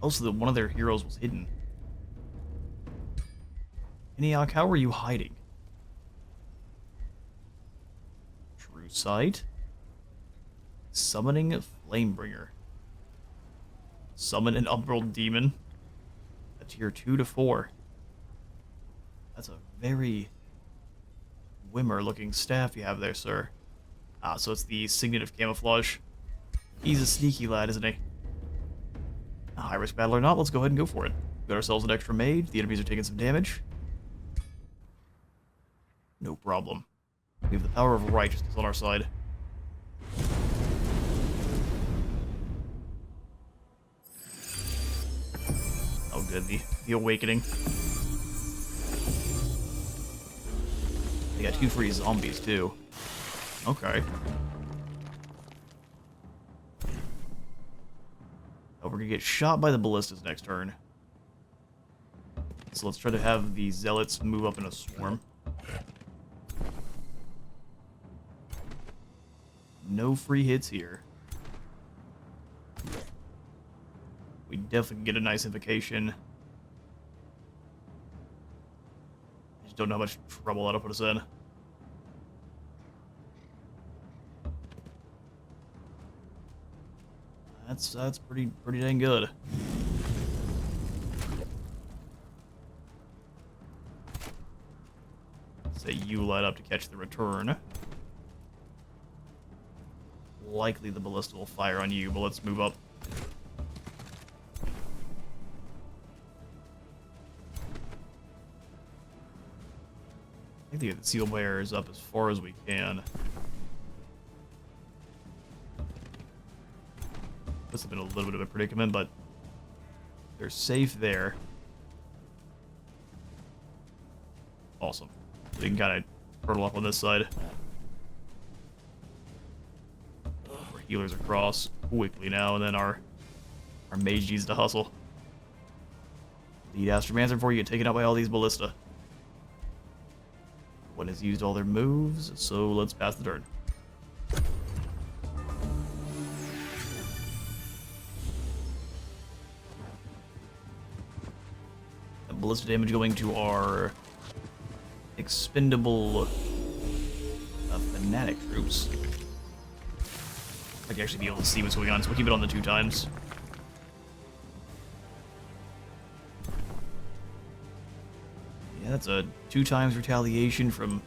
Also, one of their heroes was hidden. Eniak, how were you hiding? True Sight. Summoning Flamebringer. Summon an Upworld Demon. A tier 2 to 4. That's a very Wimmer looking staff you have there, sir. Ah, so it's the Signet of Camouflage. He's a sneaky lad, isn't he? A high risk battle or not, let's go ahead and go for it. Got ourselves an extra mage. The enemies are taking some damage. No problem. We have the power of righteousness on our side. Oh good, the awakening. They got 2 free zombies too. Okay. Oh, we're gonna get shot by the ballistas next turn. So let's try to have the zealots move up in a swarm. No free hits here. We definitely can get a nice invocation. I just don't know how much trouble that'll put us in. That's pretty dang good. Say you light up to catch the return. Likely the ballista will fire on you, but let's move up. I think the seal bearer is up as far as we can. This has been a little bit of a predicament, but they're safe there. Awesome. So you can kind of hurdle up on this side. Our healers across quickly now, and then our mage needs to hustle. Lead Astromancer before you get taken out by all these ballista. One has used all their moves, so let's pass the turn. Ballista damage going to our expendable fanatic troops. I can actually be able to see what's going on, so we'll keep it on the 2 times. Yeah, that's a 2 times retaliation from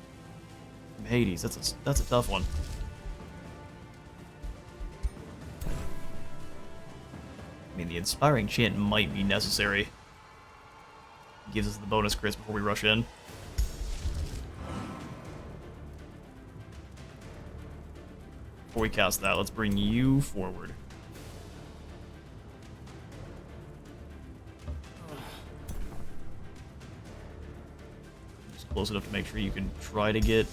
Hades. That's a tough one. I mean, the inspiring chant might be necessary. Gives us the bonus crits before we rush in. Before we cast that, let's bring you forward. Just close enough to make sure you can try to get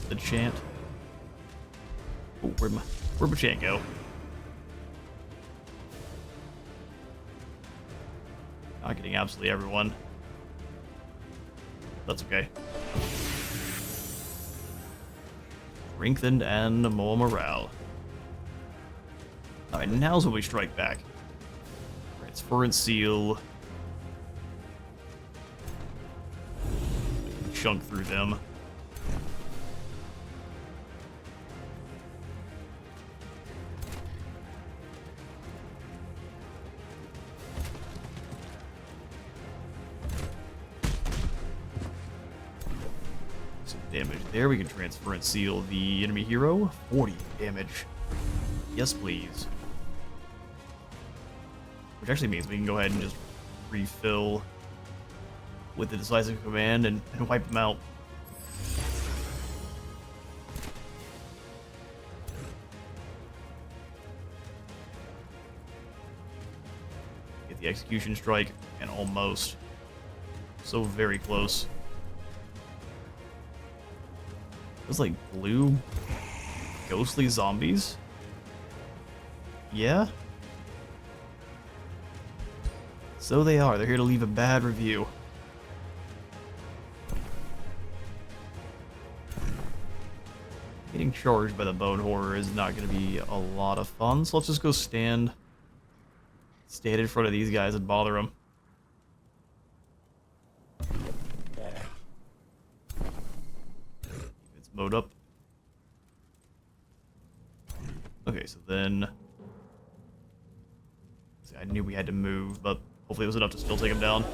the chant. Oh, where'd my chant go? Not getting absolutely everyone. That's okay. Strengthened and more morale. Alright, now's when we strike back. Transference seal. Chunk through them. Damage there. We can transfer and seal the enemy hero. 40 damage. Yes, please. Which actually means we can go ahead and just refill with the decisive command and wipe them out. Get the execution strike, and almost. So very close. Those like blue ghostly zombies? Yeah? So they are. They're here to leave a bad review. Getting charged by the bone horror is not going to be a lot of fun, so let's just go stand in front of these guys and bother them. Mode up. Okay, so then... See, I knew we had to move, but hopefully it was enough to still take him down.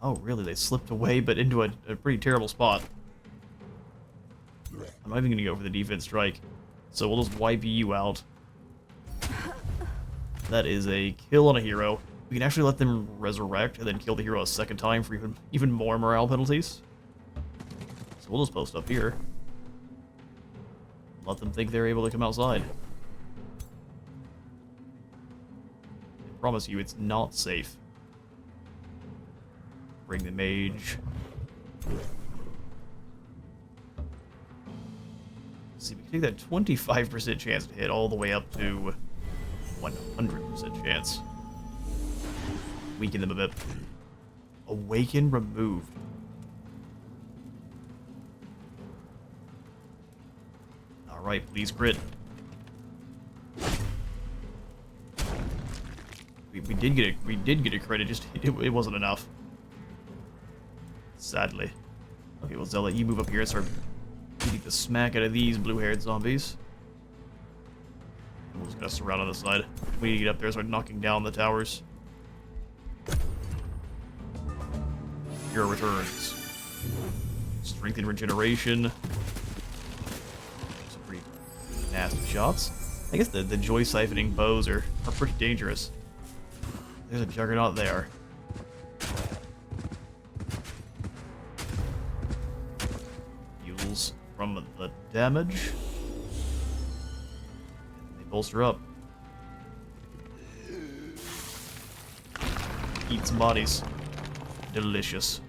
Oh, really? They slipped away, but into a pretty terrible spot. I'm not even going to go for the defense strike, so we'll just wipe you out. That is a kill on a hero. We can actually let them resurrect and then kill the hero a second time for even more morale penalties. So we'll just post up here. Let them think they're able to come outside. I promise you, it's not safe. Bring the mage. Let's see, we can take that 25% chance to hit all the way up to 100% chance. Weaken them a bit. Awaken removed. Alright, please crit. We did get a crit, it wasn't enough. Sadly. Okay, well Zealot, you move up here and start beating the smack out of these blue-haired zombies. And we're just gonna surround on the side. We need to get up there and start knocking down the towers. Hero returns. Strength and regeneration. Some pretty nasty shots. I guess the joy siphoning bows are pretty dangerous. There's a juggernaut there. Heals from the damage. They bolster up. Eat some bodies. Delicious.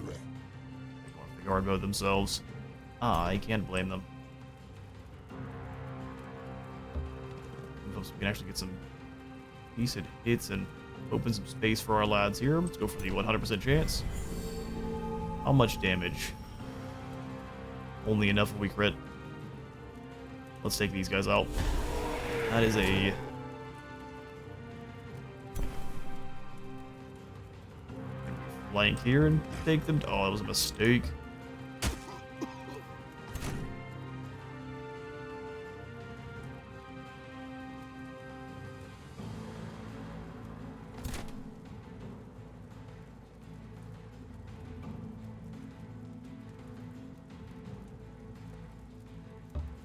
They guard mode themselves. I can't blame them. We can actually get some decent hits and Open some space for our lads here. Let's go for the 100% chance. How much damage? Only enough if we crit. Let's take these guys out. That is a... flank here and take them... Oh, that was a mistake.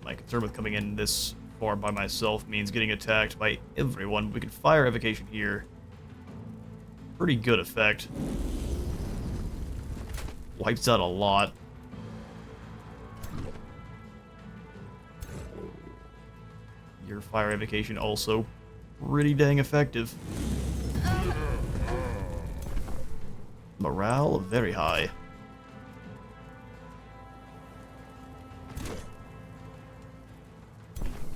My concern with coming in this far by myself means getting attacked by everyone. We can fire evocation here. Pretty good effect. Wipes out a lot. Your fire evocation also pretty dang effective. Morale very high.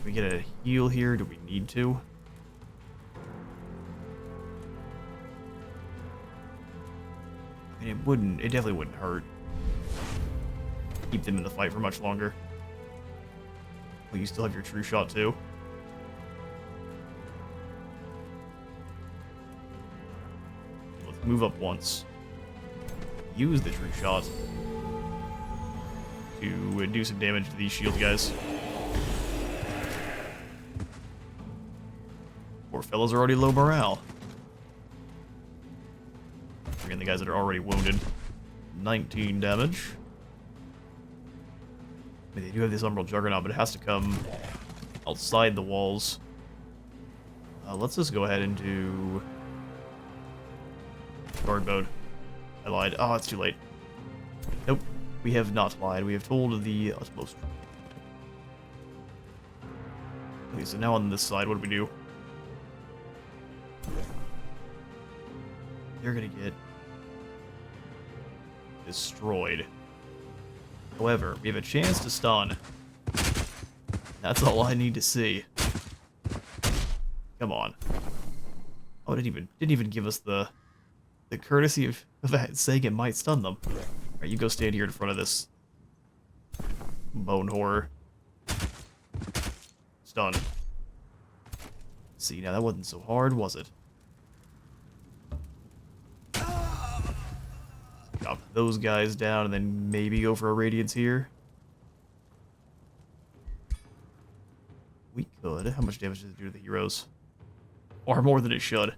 We get a heal here. Do we need to? I mean, it definitely wouldn't hurt. Keep them in the fight for much longer. Well, you still have your true shot too. Let's move up once. Use the true shot to do some damage to these shield guys. Poor fellas are already low morale. Again, the guys that are already wounded. 19 damage. I mean, they do have this Umbral Juggernaut, but it has to come outside the walls. Let's just go ahead and do guard mode. I lied. Oh, it's too late. Nope. We have not lied. We have told the utmost. Okay, so now on this side, what do we do? They're gonna get destroyed. However, we have a chance to stun. That's all I need to see. Come on. Oh, it didn't even give us the courtesy of saying it might stun them. Alright, you go stand here in front of this bone horror. Stun. See, now that wasn't so hard, was it? Chop those guys down and then maybe go for a radiance here. We could. How much damage does it do to the heroes? Or more than it should.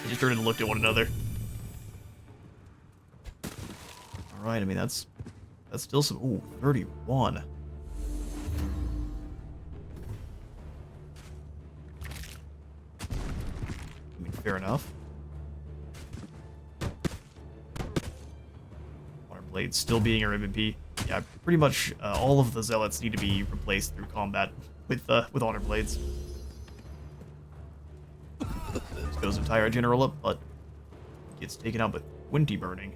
They just turned and looked at one another. Alright, I mean that's still some... Ooh, 31. Fair enough. Water Blade still being our MVP. Yeah, pretty much all of the zealots need to be replaced through combat with honor blades. This goes entire general up, but gets taken out with Winty Burning.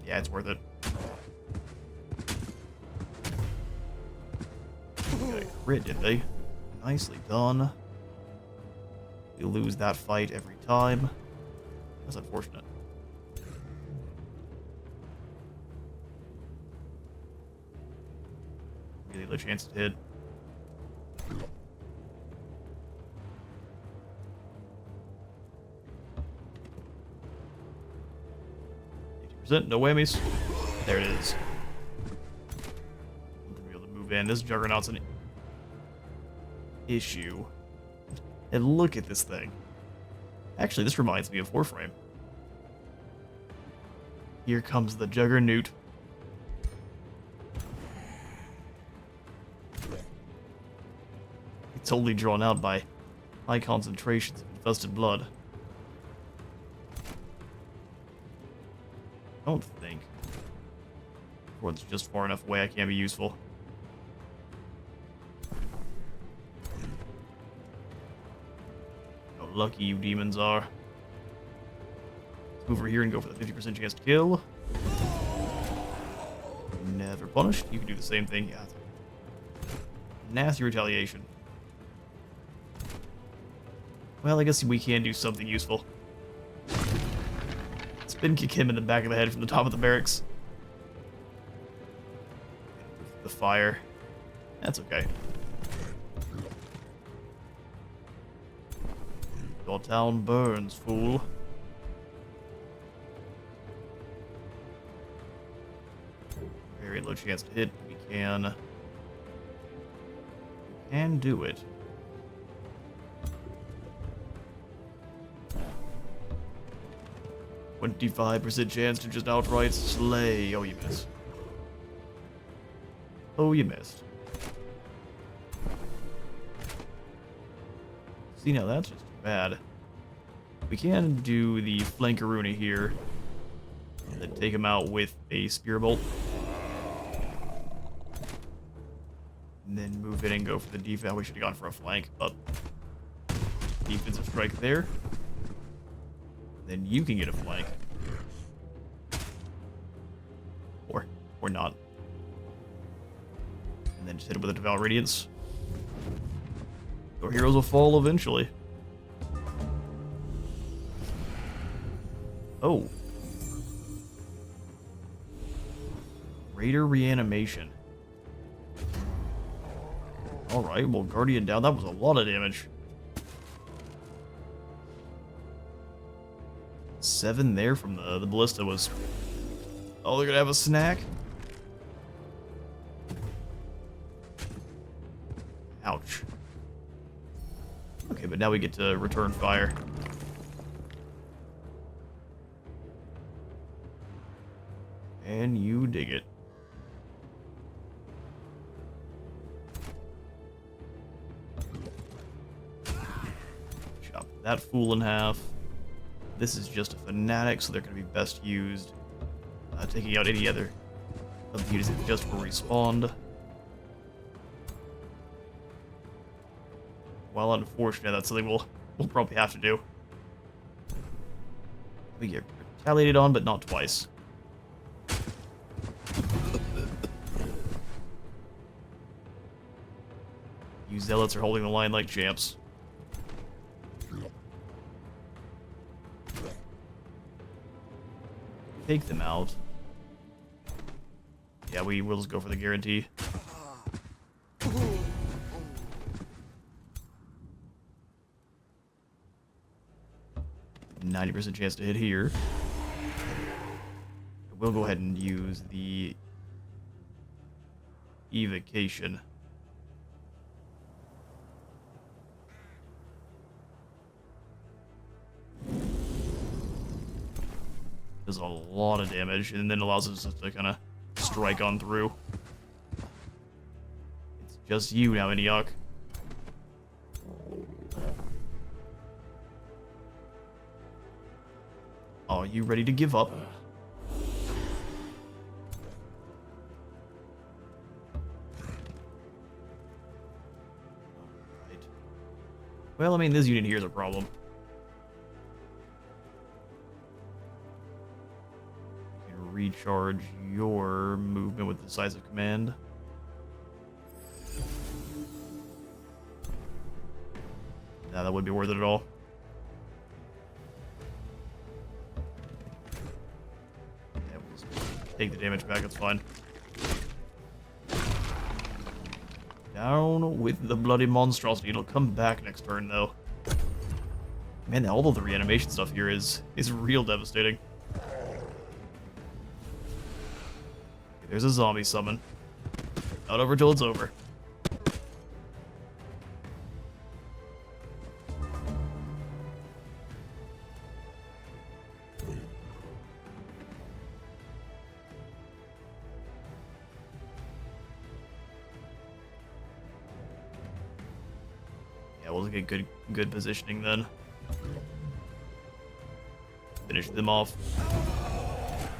Yeah, it's worth it. Got a crit, did they? Nicely done. We lose that fight every time. That's unfortunate. Really low chance to hit. No whammies. There it is. Be able to move in. This Juggernaut's an issue. And look at this thing. Actually, this reminds me of Warframe. Here comes the Juggernaut. It's only drawn out by high concentrations of infested blood. I don't think. Or it's just far enough away I can't be useful. How lucky you demons are. Let's move over here and go for the 50% chance to kill. Never punished. You can do the same thing. Yeah. Nasty retaliation. Well, I guess we can do something useful. Spin kick him in the back of the head from the top of the barracks. The fire. That's okay. Your town burns, fool. Very low chance to hit. We can do it. "25% chance to just outright slay." Oh, you missed. Oh, you missed. See, now that's just too bad. We can do the flankaroonie here. And then take him out with a spear bolt. And then move in and go for the defense. We should have gone for a flank, but defensive strike there. Then you can get a flank. Or not. And then just hit it with a Devout Radiance. Your heroes will fall eventually. Oh. Raider Reanimation. Alright, well, Guardian down. That was a lot of damage. 7 there from the ballista was... Oh, they're gonna have a snack? Ouch. Okay, but now we get to return fire. And you dig it. Chop that fool in half. This is just a fanatic, so they're going to be best used taking out any other of the units that just will respawn. While unfortunate, that's something we'll probably have to do. We get retaliated on, but not twice. You zealots are holding the line like champs. Take them out. Yeah, we will just go for the guarantee. 90% chance to hit here. We'll go ahead and use the evocation. Does a lot of damage, and then allows us to kind of strike on through. It's just you now, Iniok. Are you ready to give up? Right. Well, I mean, this unit here is a problem. Recharge your movement with decisive command. Nah, that wouldn't be worth it at all. Yeah, we'll just take the damage back, it's fine. Down with the bloody monstrosity. It'll come back next turn, though. Man, all of the reanimation stuff here is real devastating. There's a zombie summon. Not over till it's over. Yeah, we'll get good positioning then. Finish them off.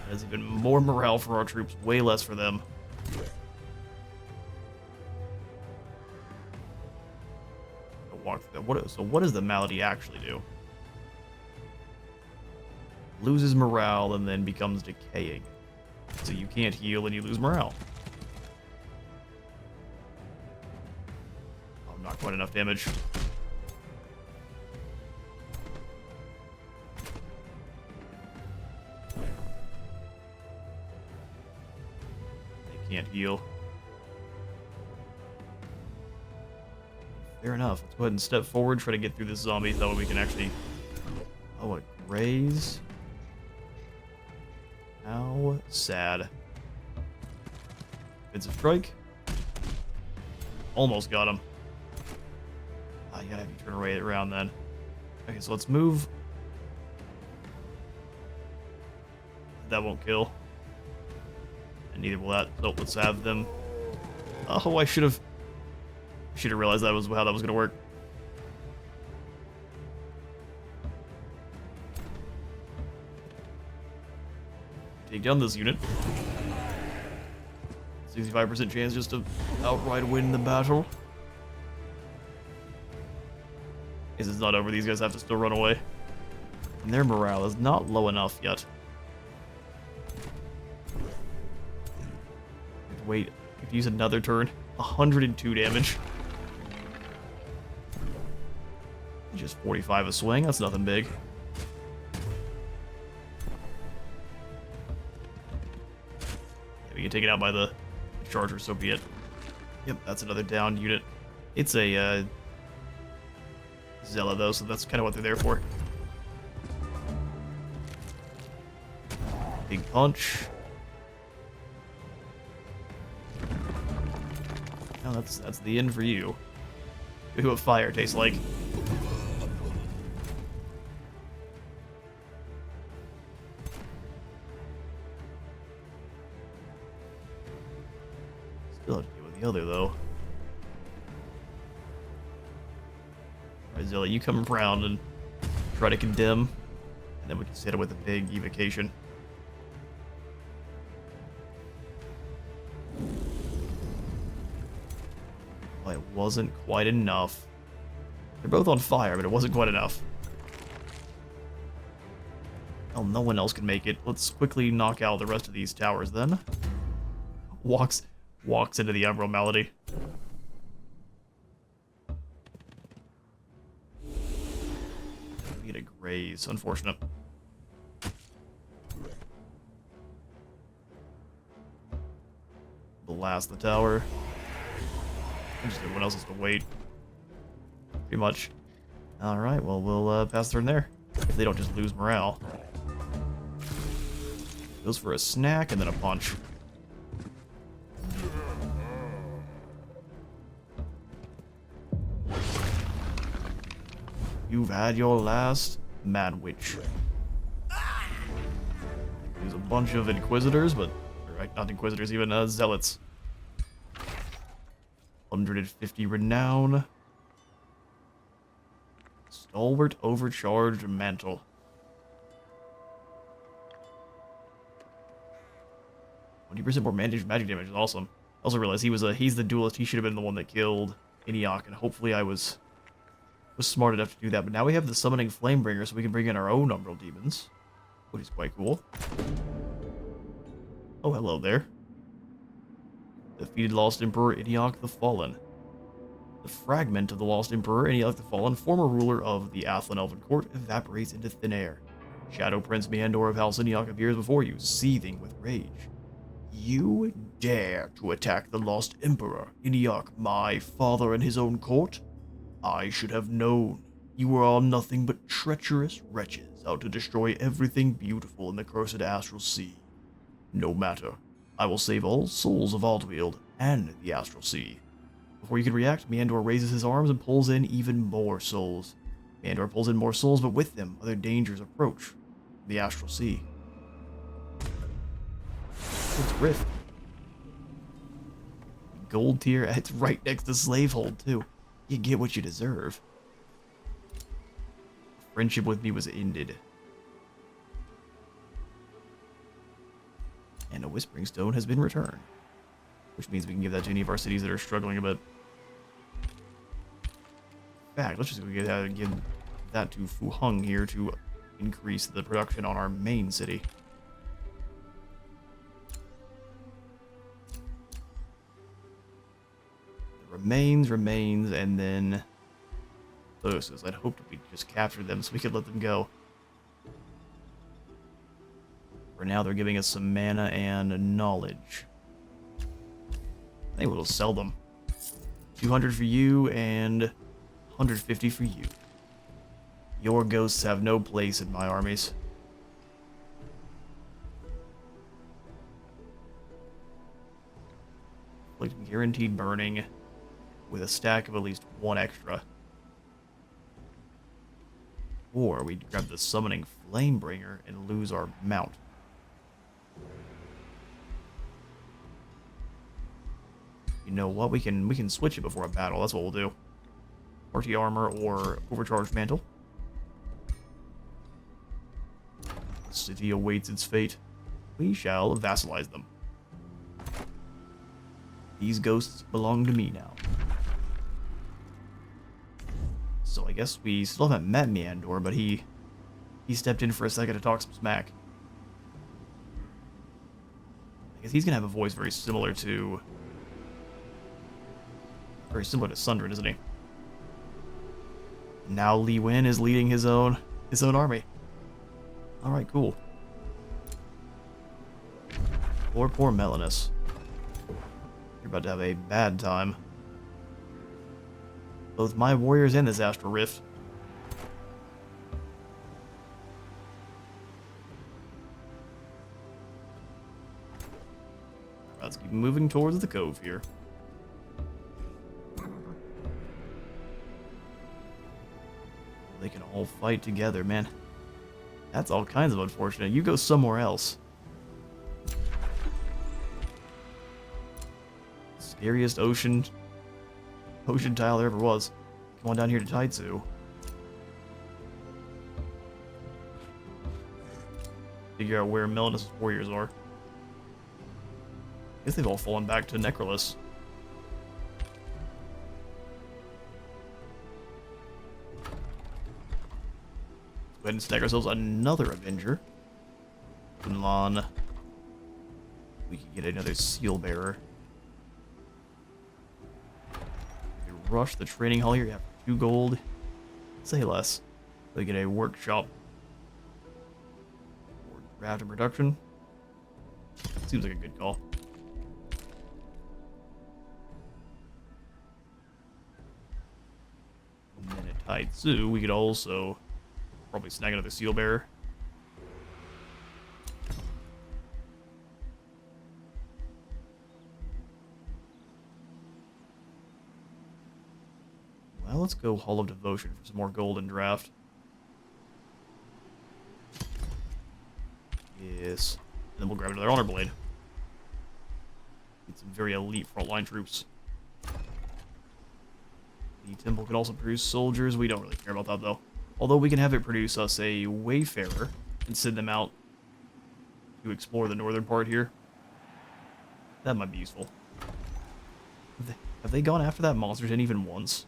There's even more morale for our troops, way less for them. So what does the malady actually do? Loses morale and then becomes decaying. So you can't heal and you lose morale. quite enough damage. They can't heal. Fair enough. Let's go ahead and step forward, try to get through this zombie, so that way we can actually... Oh, a graze. How sad. It's a strike. Almost got him. Oh, you gotta have you turn right around then. Okay, so let's move. That won't kill. And neither will that. So let's have them. Oh, I should have realized that was how that was gonna work. Take down this unit. 65% chance just to outright win the battle. Guess it's not over. These guys have to still run away. And their morale is not low enough yet. Wait, if you use another turn, 102 damage. Just 45 a swing, that's nothing big. Yeah, we get taken out by the charger, so be it. Yep, that's another downed unit. It's a Zella though, so that's kind of what they're there for. Big punch. Oh, that's the end for you. Show you what fire tastes like. Still have to deal with the other though. Alright, Zilla, you come around and try to condemn, and then we can hit it with a big evocation. Well, it wasn't quite enough. They're both on fire, but it wasn't quite enough. Oh, no one else can make it. Let's quickly knock out the rest of these towers then. Walks into the Emerald Melody. We get a graze. Unfortunate. Blast the tower. And just everyone else has to wait. Pretty much. Alright, well, we'll pass turn there. If they don't just lose morale. Goes for a snack and then a punch. You've had your last Mad Witch. There's a bunch of Inquisitors, but... Right, not Inquisitors, even Zealots. 150 Renown. Stalwart Overcharged Mantle. 20% more magic damage is awesome. I also realized he's the duelist. He should have been the one that killed Iniok, and hopefully I was smart enough to do that. But now we have the Summoning Flamebringer, so we can bring in our own Umbral Demons, which is quite cool. Oh, hello there. Defeated Lost Emperor Iniok the Fallen. The fragment of the Lost Emperor Iniok the Fallen, former ruler of the Athlan Elven Court, evaporates into thin air. Shadow Prince Meandor of House Iniok appears before you, seething with rage. You dare to attack the Lost Emperor, Iniok, my father in his own court? I should have known. You were all nothing but treacherous wretches out to destroy everything beautiful in the cursed Astral Sea. No matter. I will save all souls of Aldweald and the Astral Sea. Before you can react, Meandor raises his arms and pulls in even more souls. Meandor pulls in more souls, but with them, other dangers approach. The Astral Sea. It's Rift. Gold tier, it's right next to Slavehold, too. You get what you deserve. Friendship with me was ended. And a Whispering Stone has been returned. Which means we can give that to any of our cities that are struggling a bit. In fact, let's just go give that to Fu Hung here to increase the production on our main city. The Remains, and then those. I'd hoped we just captured them so we could let them go. For now, they're giving us some mana and knowledge. I think we'll sell them. 200 for you and 150 for you. Your ghosts have no place in my armies. Like guaranteed burning with a stack of at least one extra. Or we grab the summoning Flamebringer and lose our mount. You know what? We can switch it before a battle. That's what we'll do. Party armor or overcharged mantle. The city awaits its fate. We shall vassalize them. These ghosts belong to me now. So I guess we still haven't met Meandor, but he stepped in for a second to talk some smack. I guess he's gonna have a voice very similar to Sundren, isn't he? Now Li Wen is leading his own army. All right, cool. Poor Melanus. You're about to have a bad time. Both my warriors and this Astral Rift. Let's keep moving towards the cove here. They can all fight together, man. That's all kinds of unfortunate. You go somewhere else. Scariest ocean tile there ever was. Come on down here to Taitsu. Figure out where Melanus' warriors are. I guess they've all fallen back to Necrolis. Go ahead and snag ourselves another Avenger. Kunlan. We can get another Seal Bearer. We rush the training hall here. You have 2 gold. Say less. We get a workshop. Or draft and production. Seems like a good call. And then at Taitsu, we could also probably snag another Seal Bearer. Well, let's go Hall of Devotion for some more gold and draft. Yes. And then we'll grab another Honor Blade. Get some very elite frontline troops. The temple could also produce soldiers. We don't really care about that, though. Although we can have it produce us a Wayfarer and send them out to explore the northern part here. That might be useful. Have they gone after that monster den even once?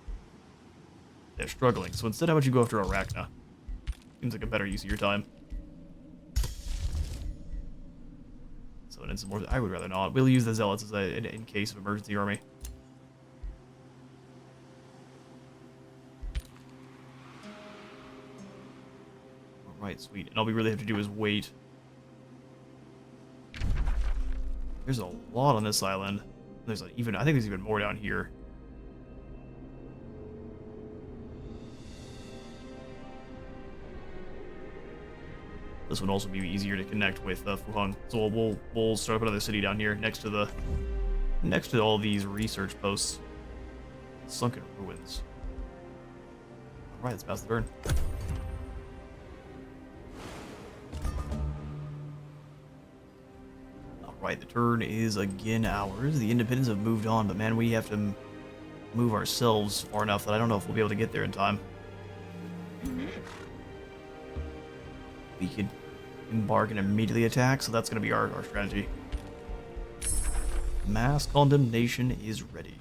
They're struggling, so instead how about you go after Arachna? Seems like a better use of your time. So and some more. I would rather not. We'll use the Zealots as in case of emergency army. Alright, sweet. And all we really have to do is wait. There's a lot on this island. I think there's even more down here. This would also be easier to connect with Fuheng. So we'll start up another city down here next to all these research posts. Sunken ruins. Alright, let's pass the turn. Alright, the turn is again ours. The Independents have moved on, but man, we have to move ourselves far enough that I don't know if we'll be able to get there in time. We could embark and immediately attack, so that's going to be our strategy. Mass Condemnation is ready.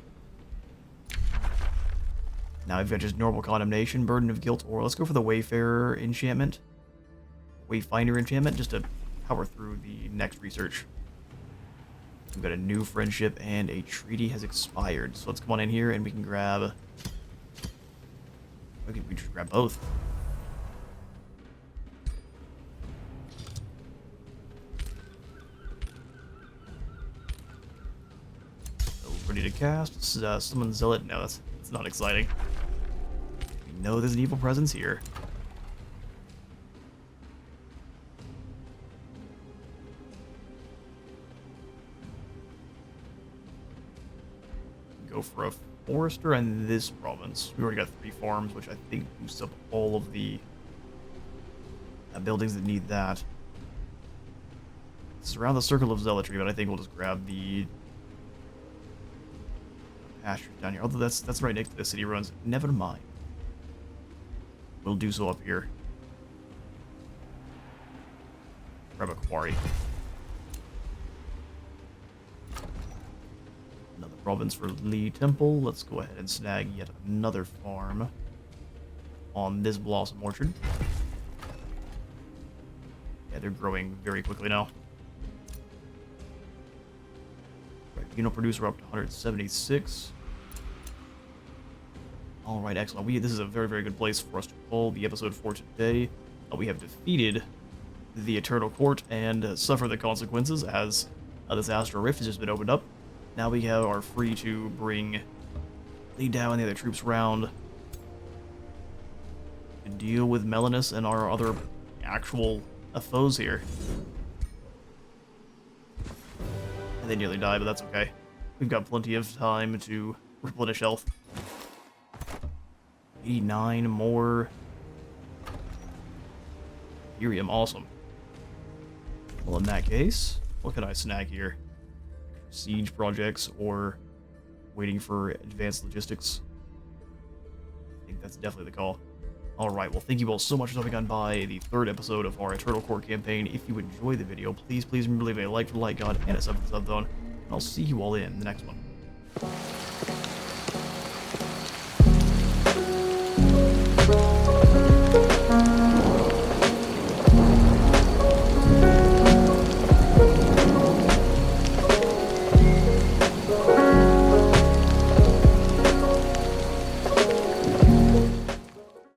Now we've got just normal Condemnation, Burden of Guilt, or let's go for the Wayfarer enchantment. Wayfinder enchantment, just to power through the next research. We've got a new friendship and a treaty has expired. So let's come on in here and we can grab... Okay, we just grab both. So ready to cast. Summon Zealot. No, that's not exciting. We know there's an evil presence here. Go for a forester in this province. We already got 3 farms, which I think boosts up all of the buildings that need that. It's around the circle of zealotry, but I think we'll just grab the pastures down here. Although that's right next to the city ruins. Never mind. We'll do so up here. Grab a quarry. Another province for Lee Temple. Let's go ahead and snag yet another farm on this blossom orchard. Yeah, they're growing very quickly now. Right, unit producer up to 176. Alright, excellent. This is a very, very good place for us to call the episode for today. We have defeated the Eternal Court and suffer the consequences as this Astral Rift has just been opened up. Now we are free to bring Lee Dao and the other troops round to deal with Melanus and our other actual foes here. And they nearly die, but that's okay. We've got plenty of time to replenish health. 89 more. Imperium, awesome. Well, in that case, what can I snag here? Siege projects or waiting for advanced logistics? I think that's definitely the call. Alright, well, thank you all so much for stopping on by the 3rd episode of our Eternal Court campaign. If you enjoyed the video, please remember to leave a like for the like god and a sub for the sub zone, and I'll see you all in the next one.